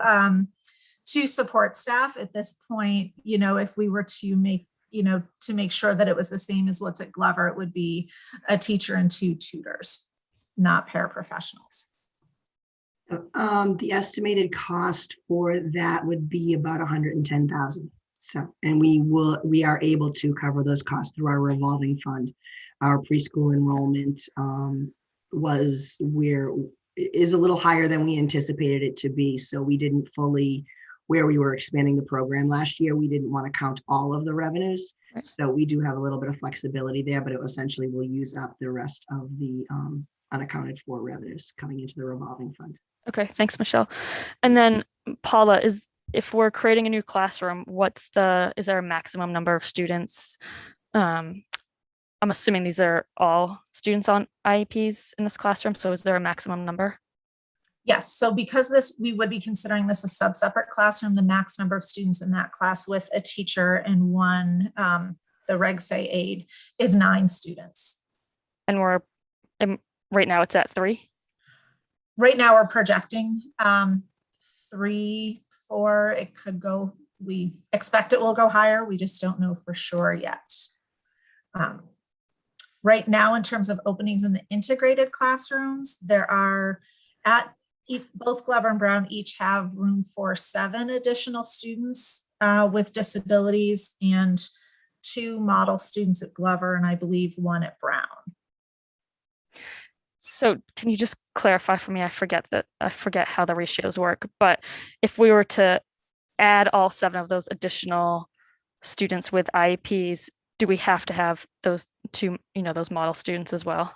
support staff at this point. If we were to make to make sure that it was the same as what's at Glover, it would be a teacher and 2 tutors, not paraprofessionals. The estimated cost for that would be about $110,000. So, and we are able to cover those costs through our revolving fund. Our preschool enrollment is a little higher than we anticipated it to be. So we didn't fully, where we were expanding the program last year, we didn't want to count all of the revenues. Right. So we do have a little bit of flexibility there, but it essentially will use up the rest of the unaccounted for revenues coming into the revolving fund. Okay, thanks, Michelle. And then Paula, if we're creating a new classroom, is there a maximum number of students? I'm assuming these are all students on IEPs in this classroom. So is there a maximum number? Yes, so because we would be considering this a sub-separate classroom, the max number of students in that class with a teacher and 1, the reg say aide, is 9 students. And right now it's at 3? Right now we're projecting 3, 4, it could go, we expect it will go higher. We just don't know for sure yet. Right now, in terms of openings in the integrated classrooms, there are both Glover and Brown each have room for 7 additional students with disabilities and 2 model students at Glover, and I believe 1 at Brown. So can you just clarify for me? I forget how the ratios work, but if we were to add all 7 of those additional students with IEPs, do we have to have those 2, those model students as well?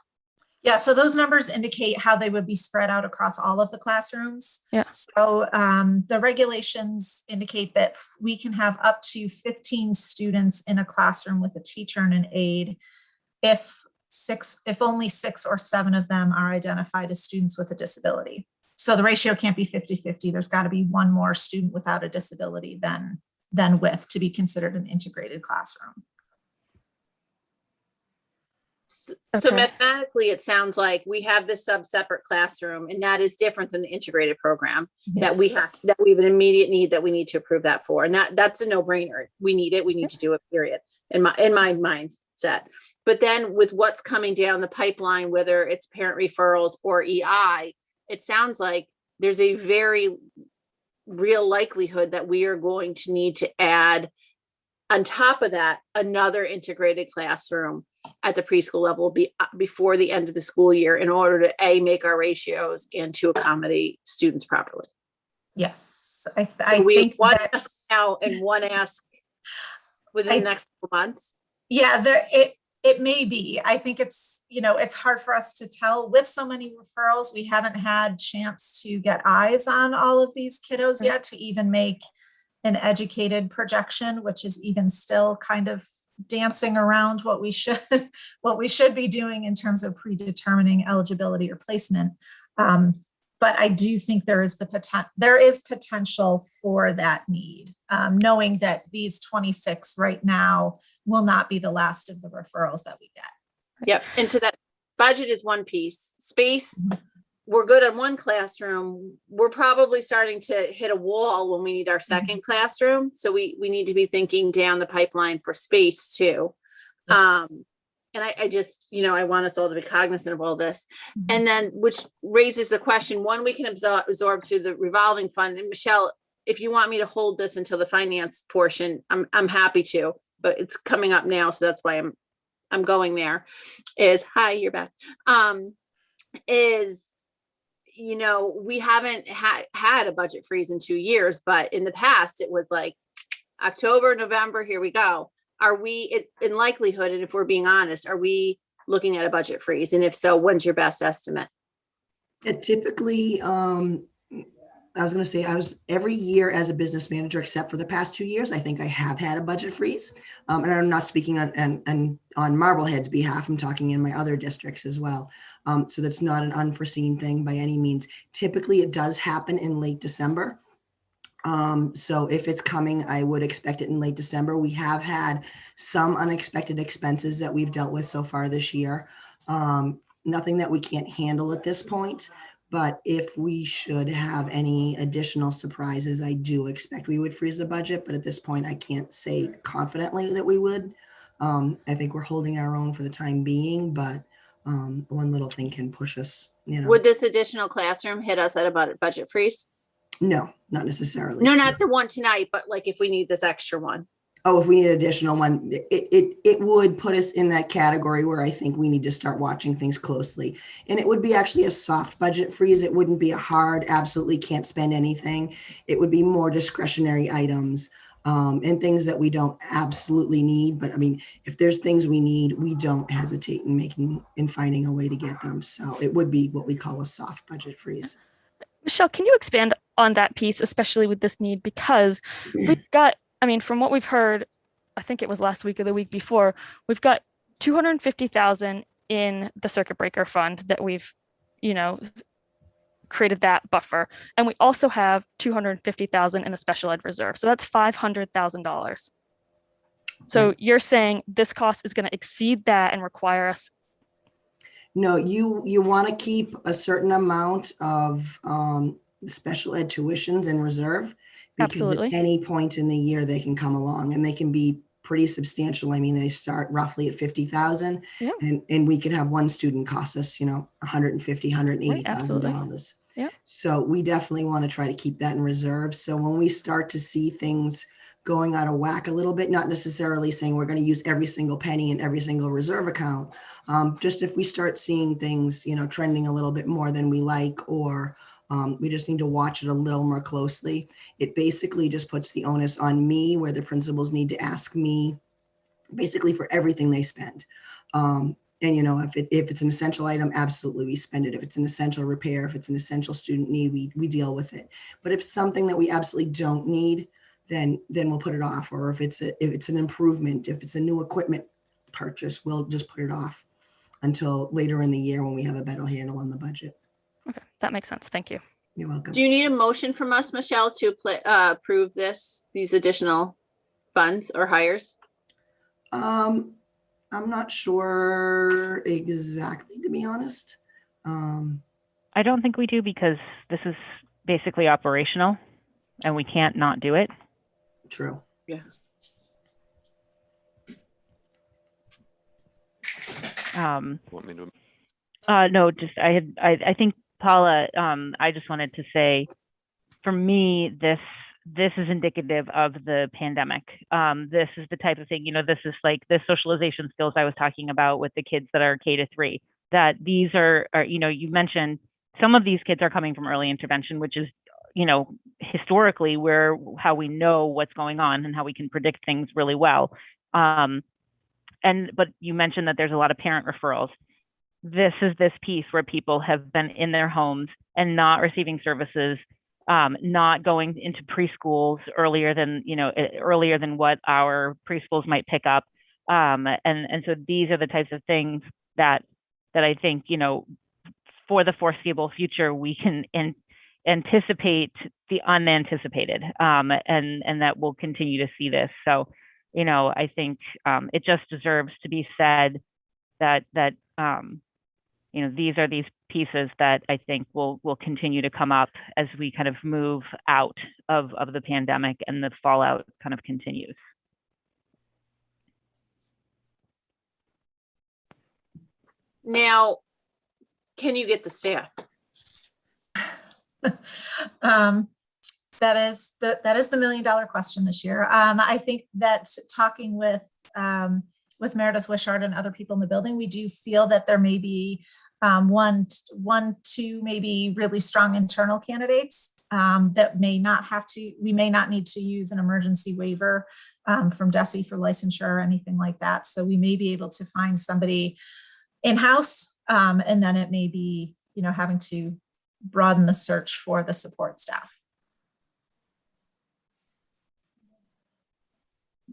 Yeah, so those numbers indicate how they would be spread out across all of the classrooms. Yeah. So the regulations indicate that we can have up to 15 students in a classroom with a teacher and an aide if only 6 or 7 of them are identified as students with a disability. So the ratio can't be 50-50. There's got to be 1 more student without a disability than with to be considered an integrated classroom. So mathematically, it sounds like we have this separate classroom, and that is different than the integrated program that we have an immediate need that we need to approve that for. And that's a no-brainer. We need it. We need to do it, period, in my mindset. But then with what's coming down the pipeline, whether it's parent referrals or EI, it sounds like there's a very real likelihood that we are going to need to add, on top of that, another integrated classroom at the preschool level before the end of the school year in order to make our ratios and to accommodate students properly. Yes, I think one ask now and one ask within the next couple months. Yeah, it may be. I think it's, it's hard for us to tell with so many referrals. We haven't had chance to get eyes on all of these kiddos yet to even make an educated projection, which is even still kind of dancing around what we should be doing in terms of predetermining eligibility or placement. But I do think there is potential for that need, knowing that these 26 right now will not be the last of the referrals that we get. Yep. And so that budget is one piece. Space, we're good on one classroom. We're probably starting to hit a wall when we need our second classroom. So we need to be thinking down the pipeline for space too. Yes. And I just, I want us all to be cognizant of all this. And then, which raises the question, one, we can absorb through the revolving fund. And Michelle, if you want me to hold this until the finance portion, I'm happy to, but it's coming up now. So that's why I'm going there. Hi, you're back. We haven't had a budget freeze in 2 years, but in the past it was like October, November, here we go. Are we, in likelihood, and if we're being honest, are we looking at a budget freeze? And if so, when's your best estimate? Typically, I was going to say I was every year as a business manager, except for the past 2 years, I think I have had a budget freeze. And I'm not speaking on Marblehead's behalf. I'm talking in my other districts as well. So that's not an unforeseen thing by any means. Typically, it does happen in late December. So if it's coming, I would expect it in late December. We have had some unexpected expenses that we've dealt with so far this year. Nothing that we can't handle at this point. But if we should have any additional surprises, I do expect we would freeze the budget. But at this point, I can't say confidently that we would. I think we're holding our own for the time being, but one little thing can push us, Would this additional classroom hit us at a budget freeze? No, not necessarily. No, not the one tonight, but like if we need this extra one. Oh, if we need an additional one, it would put us in that category where I think we need to start watching things closely. And it would be actually a soft budget freeze. It wouldn't be a hard, absolutely can't spend anything. It would be more discretionary items and things that we don't absolutely need. But I mean, if there's things we need, we don't hesitate in finding a way to get them. So it would be what we call a soft budget freeze. Michelle, can you expand on that piece, especially with this need? Because we've got, from what we've heard, I think it was last week or the week before, we've got $250,000 in the circuit breaker fund that we've, created that buffer. And we also have $250,000 in the special ed reserve. So that's $500,000. So you're saying this cost is going to exceed that and require us? No, you want to keep a certain amount of special ed tuitions in reserve, because Absolutely. At any point in the year they can come along and they can be pretty substantial. I mean, they start roughly at 50,000, and we could have one student cost us, $150,000, $180,000. Yeah. So we definitely want to try to keep that in reserve. So when we start to see things going out of whack a little bit, not necessarily saying we're going to use every single penny in every single reserve account. Just if we start seeing things, trending a little bit more than we like, or we just need to watch it a little more closely. It basically just puts the onus on me, where the principals need to ask me basically for everything they spend. And, if it's an essential item, absolutely we spend it. If it's an essential repair, if it's an essential student need, we deal with it. But if it's something that we absolutely don't need, then we'll put it off. Or if it's an improvement, if it's a new equipment purchase, we'll just put it off until later in the year when we have a better handle on the budget. Okay, that makes sense. Thank you. You're welcome. Do you need a motion from us, Michelle, to these additional funds or hires? I I'm not sure exactly, to be honest. I don't think we do because this is basically operational and we can't not do it. True. Yeah. Want me to? No, just I think Paula, I just wanted to say, for me, this is indicative of the pandemic. This is the type of thing, this is like the socialization skills I was talking about with the kids that are K-3, that these are, you mentioned some of these kids are coming from early intervention, which is, historically how we know what's going on and how we can predict things really well. But you mentioned that there's a lot of parent referrals. This is this piece where people have been in their homes and not receiving services, not going into preschools earlier than what our preschools might pick up. And so these are the types of things that I think, for the foreseeable future, we can anticipate the unanticipated, and that we'll continue to see this. So, I think it just deserves to be said that these are these pieces that I think will continue to come up as we kind of move out of the pandemic and the fallout kind of continues. Now, can you get the staff? That is the $1 million question this year. I think that talking with Meredith Wishart and other people in the building, we do feel that there may be two maybe really strong internal candidates that we may not need to use an emergency waiver from DESE for licensure or anything like that. So we may be able to find somebody in-house, and then it may be, having to broaden the search for the support staff.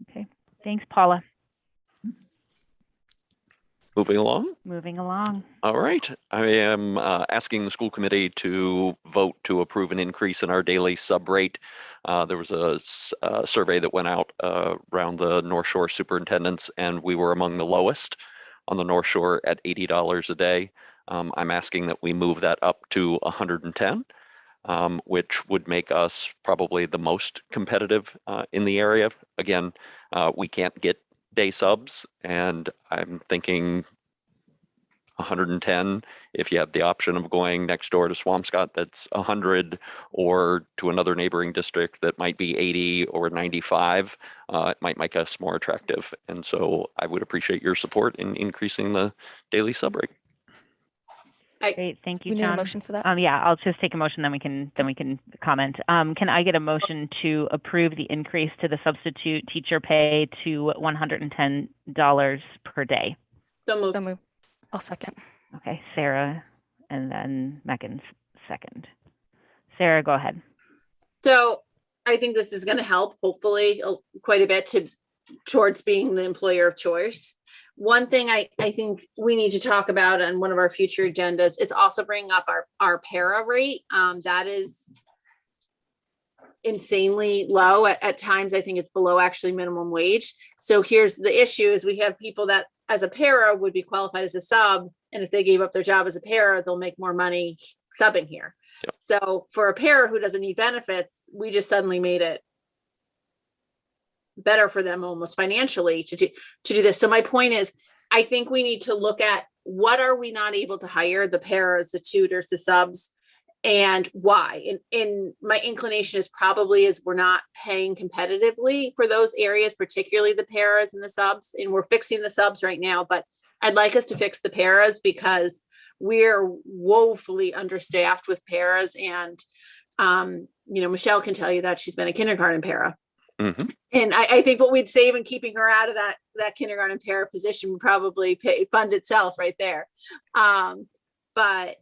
Okay, thanks, Paula. Moving along. Moving along. All right. I am asking the school committee to vote to approve an increase in our daily sub rate. There was a survey that went out around the North Shore superintendents, and we were among the lowest on the North Shore at $80 a day. I'm asking that we move that up to 110, which would make us probably the most competitive in the area. Again, we can't get day subs, and I'm thinking 110. If you have the option of going next door to Swampscott, that's 100, or to another neighboring district that might be 80 or 95, it might make us more attractive. And so I would appreciate your support in increasing the daily sub rate. Great, thank you, We need John. a motion for that? Yeah, I'll just take a motion, then we can comment. Can I get a motion to approve the increase to the substitute teacher pay to $110 per day? So moved. So moved. I'll second. Okay, Sarah, and then Megan's second. Sarah, go ahead. So I think this is going to help, hopefully, quite a bit towards being the employer of choice. One thing I think we need to talk about on one of our future agendas is also bringing up our para rate. That is insanely low. At times, I think it's below actually minimum wage. So here's the issue is we have people that as a para would be qualified as a sub. And if they gave up their job as a para, they'll make more money subbing here. Yep. So for a para who doesn't need benefits, we just suddenly made it better for them almost financially to do this. So my point is, I think we need to look at what are we not able to hire, the paras, the tutors, the subs, and why. And my inclination is probably we're not paying competitively for those areas, particularly the paras and the subs. And we're fixing the subs right now, but I'd like us to fix the paras because we're woefully understaffed with paras. And Michelle can tell you that she's been a kindergarten para. Mm-hmm. And I think what we'd save in keeping her out of that kindergarten para position would probably fund itself right there. But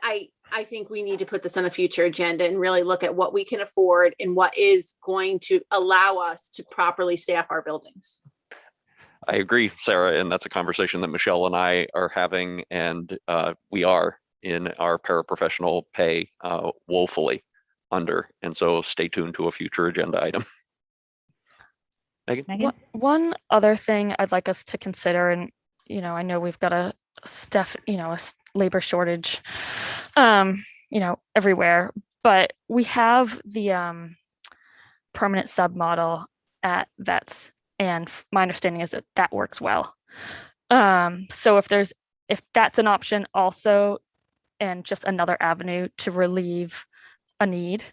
I think we need to put this on a future agenda and really look at what we can afford and what is going to allow us to properly staff our buildings. I agree, Sarah, and that's a conversation that Michelle and I are having, and we are in our paraprofessional pay woefully under, and so stay tuned to a future agenda item. Megan? Megan? One other thing I'd like us to consider, and I know we've got a labor shortage, everywhere, but we have the permanent sub model at vets, and my understanding is that that works well. So if that's an option also, and just another avenue to relieve a need,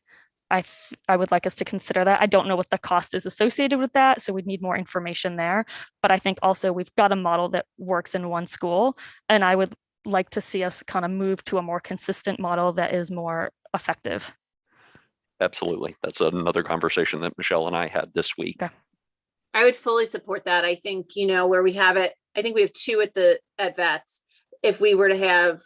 I would like us to consider that. I don't know what the cost is associated with that, so we'd need more information there. But I think also we've got a model that works in one school, and I would like to see us kind of move to a more consistent model that is more effective. Absolutely. That's another conversation that Michelle and I had this week. Okay. I would fully support that. I think, where we have it, I think we have 2 at vets. If we were to have,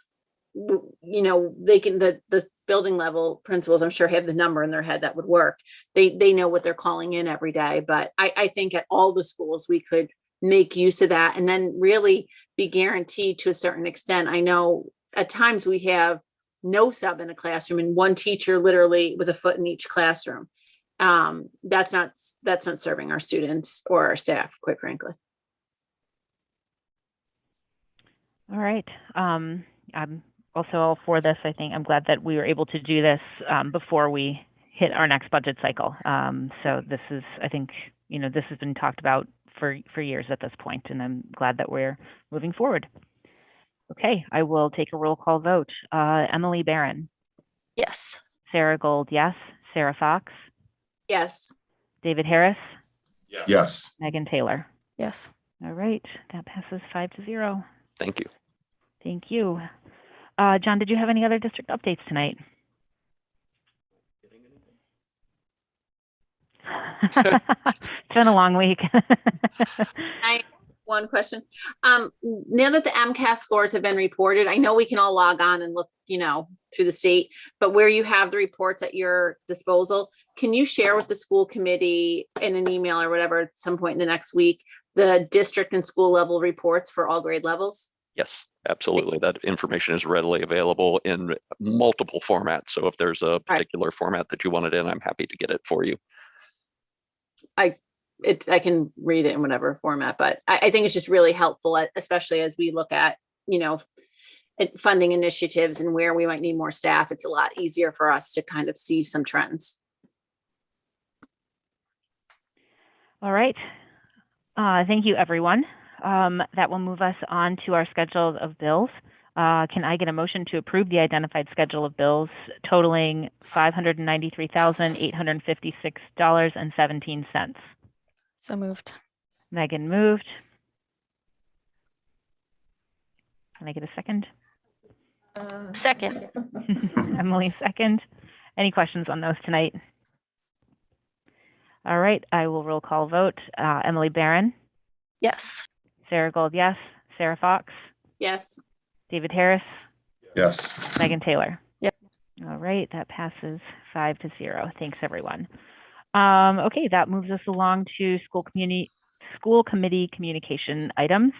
they can, the building level principals, I'm sure, have the number in their head that would work. They know what they're calling in every day. But I think at all the schools, we could make use of that and then really be guaranteed to a certain extent. I know at times we have no sub in a classroom and one teacher literally with a foot in each classroom. That's not serving our students or our staff, quite frankly. All right. I'm also all for this. I think I'm glad that we were able to do this before we hit our next budget cycle. So this is, I think, this has been talked about for years at this point, and I'm glad that we're moving forward. Okay, I will take a roll call vote. Emily Barron. Yes. Sarah Gold, yes. Sarah Fox. Yes. David Harris. Yes. Megan Taylor. Yes. All right, that passes 5-0. Thank you. Thank you. John, did you have any other district updates tonight? It's been a long week. One question. Now that the MCAS scores have been reported, I know we can all log on and look, through the state, but where you have the reports at your disposal, can you share with the school committee in an email or whatever at some point in the next week, the district and school level reports for all grade levels? Yes, absolutely. That information is readily available in multiple formats. So if there's a particular format that you want it in, I'm happy to get it for you. I can read it in whatever format, but I think it's just really helpful, especially as we look at, funding initiatives and where we might need more staff. It's a lot easier for us to kind of see some trends. All right. Thank you, everyone. That will move us on to our schedule of bills. Can I get a motion to approve the identified schedule of bills totaling $593,856.17? So moved. Megan moved. Can I get a second? Second. Emily second. Any questions on those tonight? All right, I will roll call vote. Emily Barron. Yes. Sarah Gold, yes. Sarah Fox. Yes. David Harris. Yes. Megan Taylor. Yep. All right, that passes 5-0. Thanks, everyone. Okay, that moves us along to school committee communication items.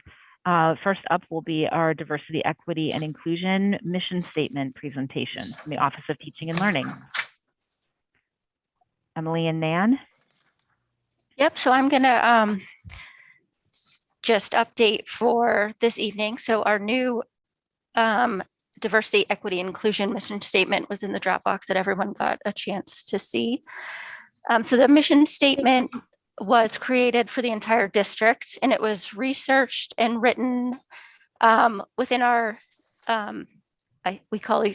First up will be our diversity, equity, and inclusion mission statement presentation from the Office of Teaching and Learning. Emily and Nan. Yep, so I'm gonna just update for this evening. So our new diversity, equity, inclusion mission statement was in the Dropbox that everyone got a chance to see. So the mission statement was created for the entire district, and it was researched and written within our, we call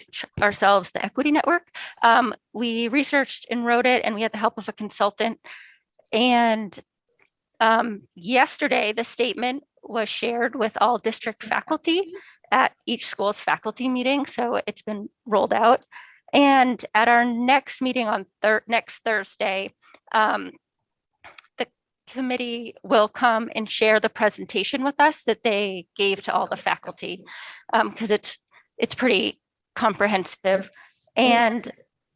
ourselves the Equity Network. We researched and wrote it, and we had the help of a consultant. And yesterday, the statement was shared with all district faculty at each school's faculty meeting. So it's been rolled out. And at our next meeting on next Thursday, the committee will come and share the presentation with us that they gave to all the faculty, because it's pretty comprehensive. And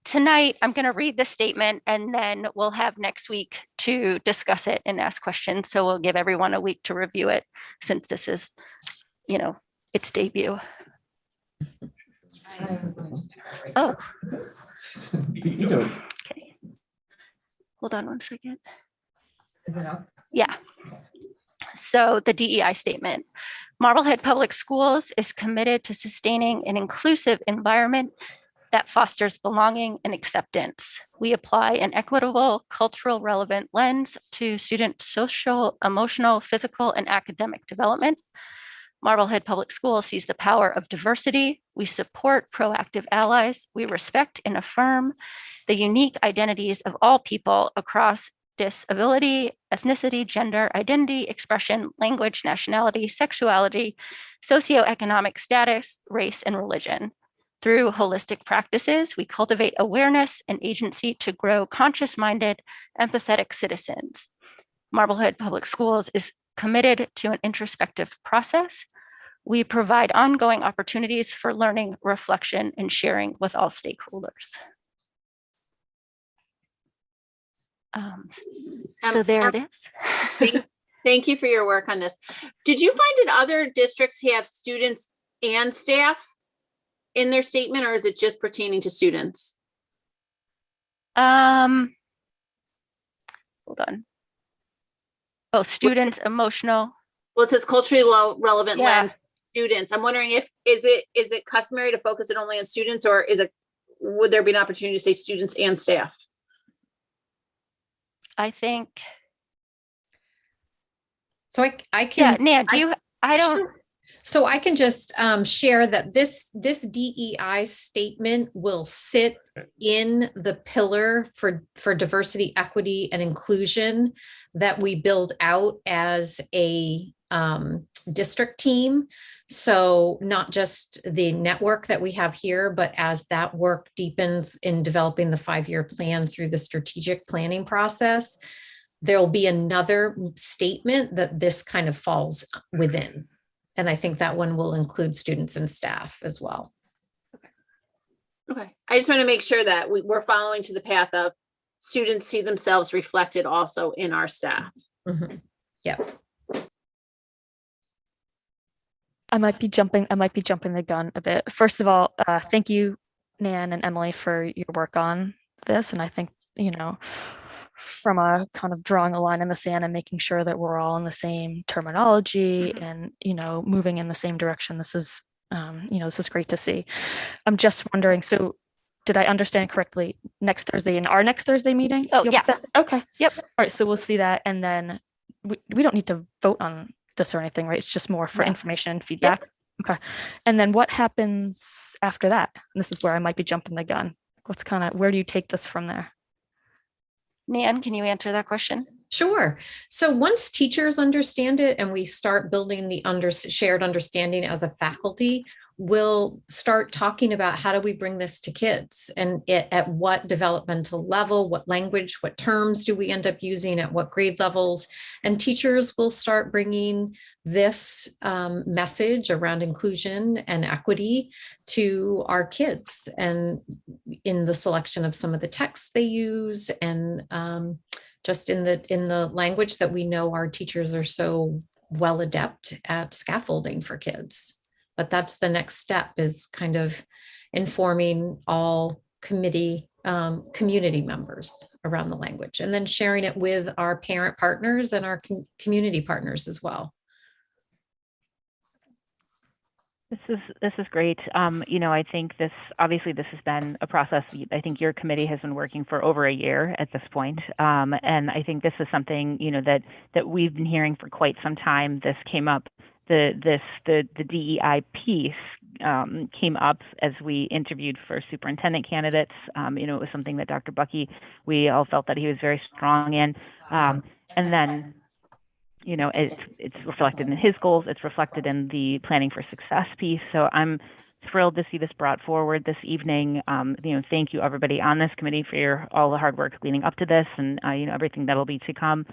tonight, I'm going to read the statement, and then we'll have next week to discuss it and ask questions. So we'll give everyone a week to review it, since this is, its debut. Oh. Okay. Hold on one second. Is it up? Yeah. So the DEI statement. Marblehead Public Schools is committed to sustaining an inclusive environment that fosters belonging and acceptance. We apply an equitable, cultural relevant lens to student social, emotional, physical, and academic development. Marblehead Public Schools sees the power of diversity. We support proactive allies. We respect and affirm the unique identities of all people across disability, ethnicity, gender, identity, expression, language, nationality, sexuality, socioeconomic status, race, and religion. Through holistic practices, we cultivate awareness and agency to grow conscious-minded, empathetic citizens. Marblehead Public Schools is committed to an introspective process. We provide ongoing opportunities for learning, reflection, and sharing with all stakeholders. So there it is. Thank you for your work on this. Did you find that other districts have students and staff in their statement, or is it just pertaining to students? Hold on. Oh, students, emotional. Well, it says culturally relevant Yeah. lens students. I'm wondering if is it customary to focus it only on students, or would there be an opportunity to say students and staff? I think. So I can. Yeah, Nan, I don't. Sure. So I can just share that this DEI statement will sit in the pillar for diversity, equity, and inclusion that we build out as a district team. So not just the network that we have here, but as that work deepens in developing the 5-year plan through the strategic planning process, there'll be another statement that this kind of falls within. And I think that one will include students and staff as well. Okay. I just want to make sure that we're following to the path of students see themselves reflected also in our staff. Mm-hmm. Yep. I might be jumping the gun a bit. First of all, thank you, Nan and Emily, for your work on this. And I think, from a kind of drawing a line in the sand and making sure that we're all in the same terminology and, moving in the same direction. This is, this is great to see. I'm just wondering, so did I understand correctly, next Thursday, in our next Thursday meeting? Oh, yeah. Okay. Yep. All right. So we'll see that. And then we don't need to vote on this or anything, right? It's just more for information and feedback. Yep. Okay. And then what happens after that? And this is where I might be jumping the gun. Where do you take this from there? Nan, can you answer that question? Sure. So once teachers understand it and we start building the shared understanding as a faculty, we'll start talking about how do we bring this to kids and at what developmental level, what language, what terms do we end up using at what grade levels, and teachers will start bringing this message around inclusion and equity to our kids and in the selection of some of the texts they use and just in the language that we know our teachers are so well adept at scaffolding for kids. But that's the next step, is kind of informing all community members around the language and then sharing it with our parent partners and our community partners as well. This is great. I think this has been a process. I think your committee has been working for over a year at this point. And I think this is something, that we've been hearing for quite some time. This came up, the DEI piece came up as we interviewed for superintendent candidates. It was something that Dr. Bucky, we all felt that he was very strong in. And then it's reflected in his goals. It's reflected in the planning for success piece. So I'm thrilled to see this brought forward this evening. Thank you everybody on this committee for all the hard work leading up to this and, everything that'll be to come.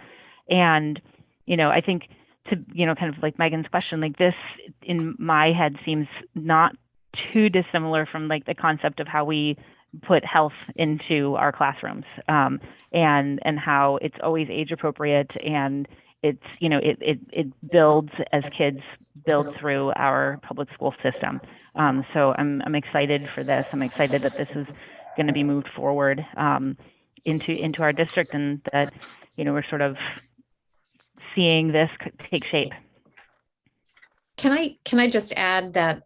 And, I think to, kind of like Megan's question, like this in my head seems not too dissimilar from like the concept of how we put health into our classrooms and how it's always age appropriate and it's, it builds as kids build through our public school system. So I'm excited for this. I'm excited that this is going to be moved forward into our district and that, we're sort of seeing this take shape. Can I just add that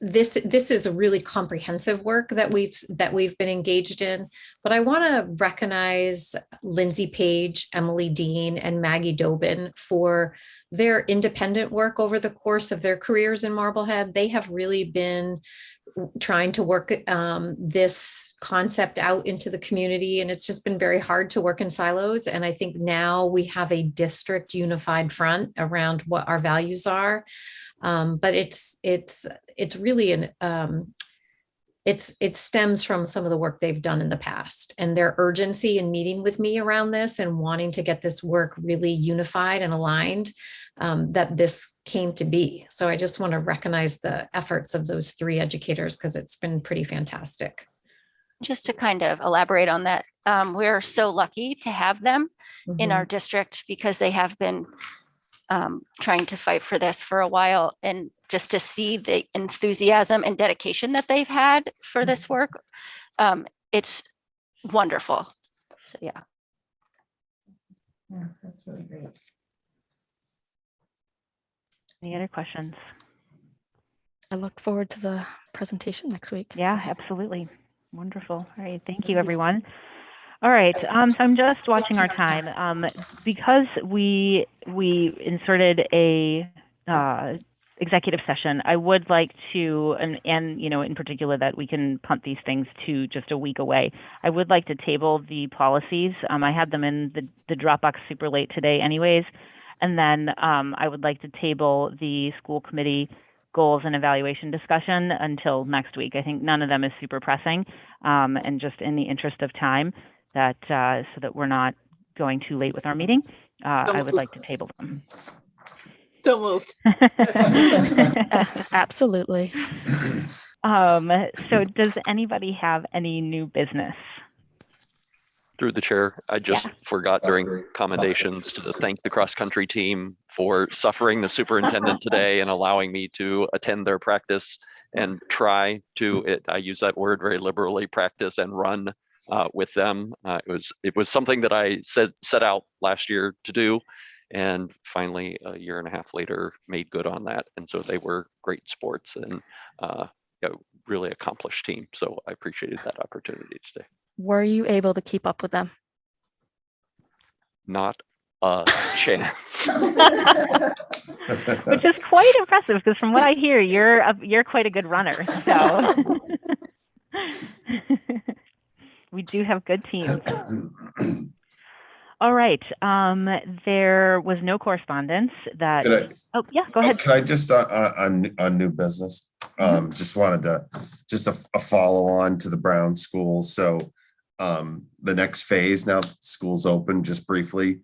this is a really comprehensive work that we've been engaged in, but I want to recognize Lindsay Page, Emily Dean, and Maggie Dobin for their independent work over the course of their careers in Marblehead. They have really been trying to work this concept out into the community, and it's just been very hard to work in silos. And I think now we have a district unified front around what our values are. But it's really it stems from some of the work they've done in the past and their urgency in meeting with me around this and wanting to get this work really unified and aligned, that this came to be. So I just want to recognize the efforts of those three educators because it's been pretty fantastic. Just to kind of elaborate on that, we're so lucky to have them in our district because they have been trying to fight for this for a while, and just to see the enthusiasm and dedication that they've had for this work, it's wonderful. So yeah. Yeah, that's really great. Any other questions? I look forward to the presentation next week. Yeah, absolutely. Wonderful. All right. Thank you, everyone. All right. So I'm just watching our time because we inserted a executive session. I would like to, and you know, in particular that we can punt these things to just a week away. I would like to table the policies. I had them in the Dropbox super late today anyways. And then I would like to table the school committee goals and evaluation discussion until next week. I think none of them is super pressing, and just in the interest of time, that so that we're not going too late with our meeting, I would like to table them. So moved. Absolutely. So does anybody have any new business? Through the chair, I just forgot during commendations to thank the cross-country team for suffering the superintendent today and allowing me to attend their practice and try to, I use that word very liberally, practice and run with them. It was something that I set out last year to do, and finally a year and a half later made good on that. And so they were great sports and really accomplished team. So I appreciated that opportunity today. Were you able to keep up with them? Not a chance. Which is quite impressive because from what I hear, you're quite a good runner. So we do have good teams. All right. There was no correspondence that. Oh yeah, go ahead. Could I just on new business? Just wanted to a follow on to the Brown School. So the next phase, now that school's open, just briefly,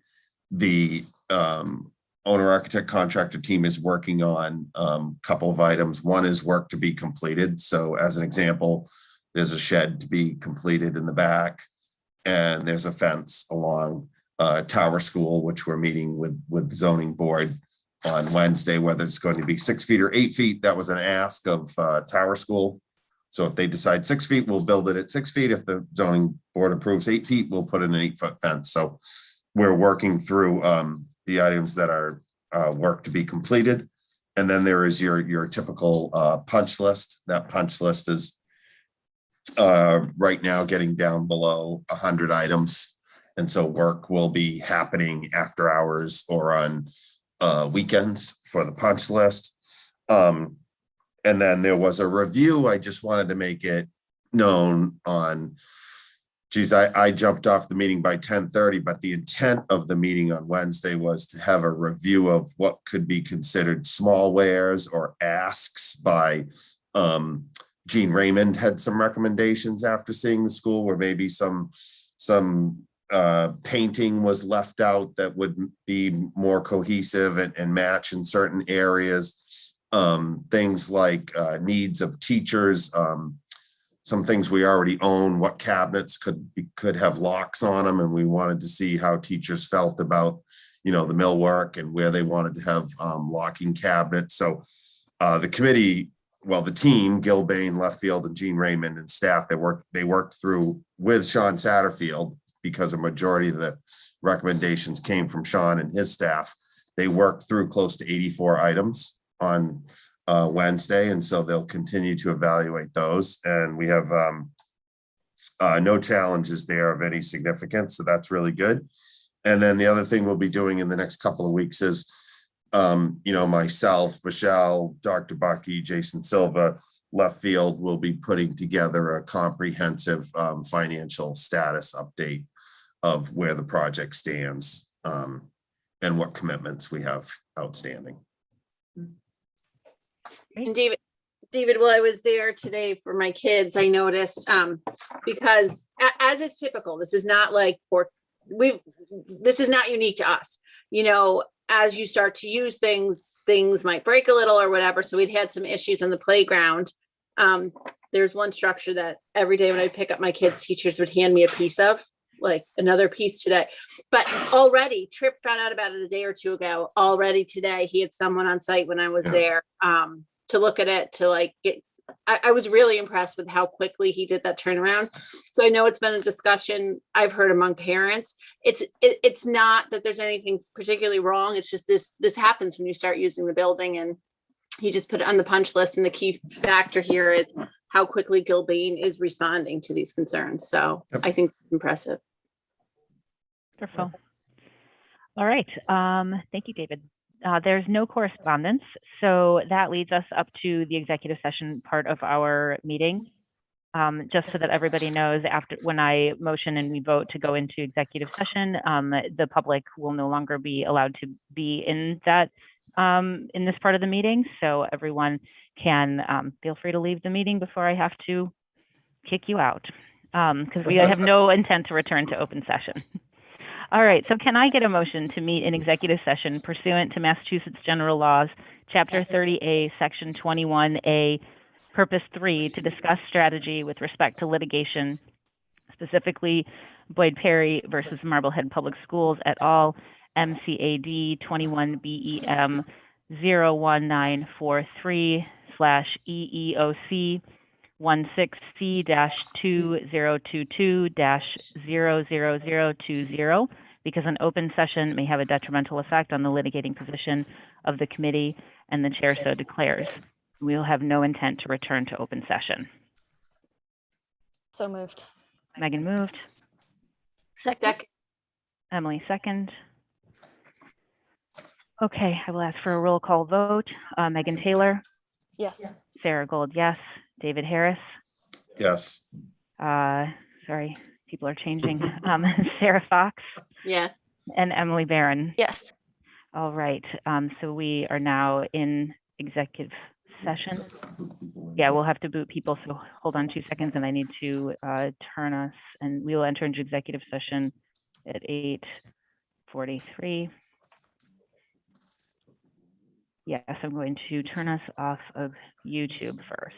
the owner architect contractor team is working on a couple of items. One is work to be completed. So as an example, there's a shed to be completed in the back, and there's a fence along Tower School, which we're meeting with the zoning board on Wednesday, whether it's going to be 6 feet or 8 feet. That was an ask of Tower School. So if they decide 6 feet, we'll build it at 6 feet. If the zoning board approves 8 feet, we'll put in an 8-foot fence. So we're working through the items that are work to be completed. And then there is your typical punch list. That punch list is right now getting down below 100 items. And so work will be happening after hours or on weekends for the punch list. And then there was a review. I just wanted to make it known on, geez, I jumped off the meeting by 10:30, but the intent of the meeting on Wednesday was to have a review of what could be considered small wares or asks by Gene Raymond had some recommendations after seeing the school where maybe some painting was left out that would be more cohesive and match in certain areas. Things like needs of teachers, some things we already own, what cabinets could have locks on them, and we wanted to see how teachers felt about, the millwork and where they wanted to have locking cabinets. So the committee, the team, Gil Bain, Left Field, and Gene Raymond and staff, they worked through with Sean Satterfield, because a majority of the recommendations came from Sean and his staff. They worked through close to 84 items on Wednesday, and so they'll continue to evaluate those. And we have no challenges there of any significance, so that's really good. And then the other thing we'll be doing in the next couple of weeks is, myself, Michelle, Dr. Bucky, Jason Silva, Left Field will be putting together a comprehensive financial status update of where the project stands and what commitments we have outstanding. And David, while I was there today for my kids, I noticed because as is typical, this is not like this is not unique to us. As you start to use things might break a little or whatever. So we'd had some issues on the playground. There's one structure that every day when I pick up my kids, teachers would hand me a piece of, like another piece today. But already Tripp found out about it a day or two ago. Already today, he had someone on site when I was there to look at it, to I was really impressed with how quickly he did that turnaround. So I know it's been a discussion I've heard among parents. It's not that there's anything particularly wrong. It's just this happens when you start using the building, and he just put it on the punch list. And the key factor here is how quickly Gilbane is responding to these concerns. So I think it's impressive. Wonderful. All right. Thank you, David. There's no correspondence, so that leads us up to the executive session part of our meeting. Just so that everybody knows, after when I motion and we vote to go into executive session, the public will no longer be allowed to be in that in this part of the meeting. So everyone can feel free to leave the meeting before I have to kick you out, because we have no intent to return to open session. All right, so can I get a motion to meet in executive session pursuant to Massachusetts General Laws, Chapter 30A, Section 21A, Purpose 3, to discuss strategy with respect to litigation, specifically Boyd Perry versus Marblehead Public Schools et al., MCAD 21 BEM 01943/EEOC 16-2022-00020, because an open session may have a detrimental effect on the litigating position of the committee, and the chair so declares. We will have no intent to return to open session. So moved. Megan moved. Second. Emily second. Okay, I will ask for a roll call vote. Megan Taylor. Yes. Sarah Gold, yes. David Harris. Yes. Sorry, people are changing. Sarah Fox. Yes. And Emily Barron. Yes. All right. So we are now in executive session. Yeah, we'll have to boot people. So hold on 2 seconds, and I need to turn us, and we will enter into executive session at 8:43. Yes, I'm going to turn us off of YouTube first.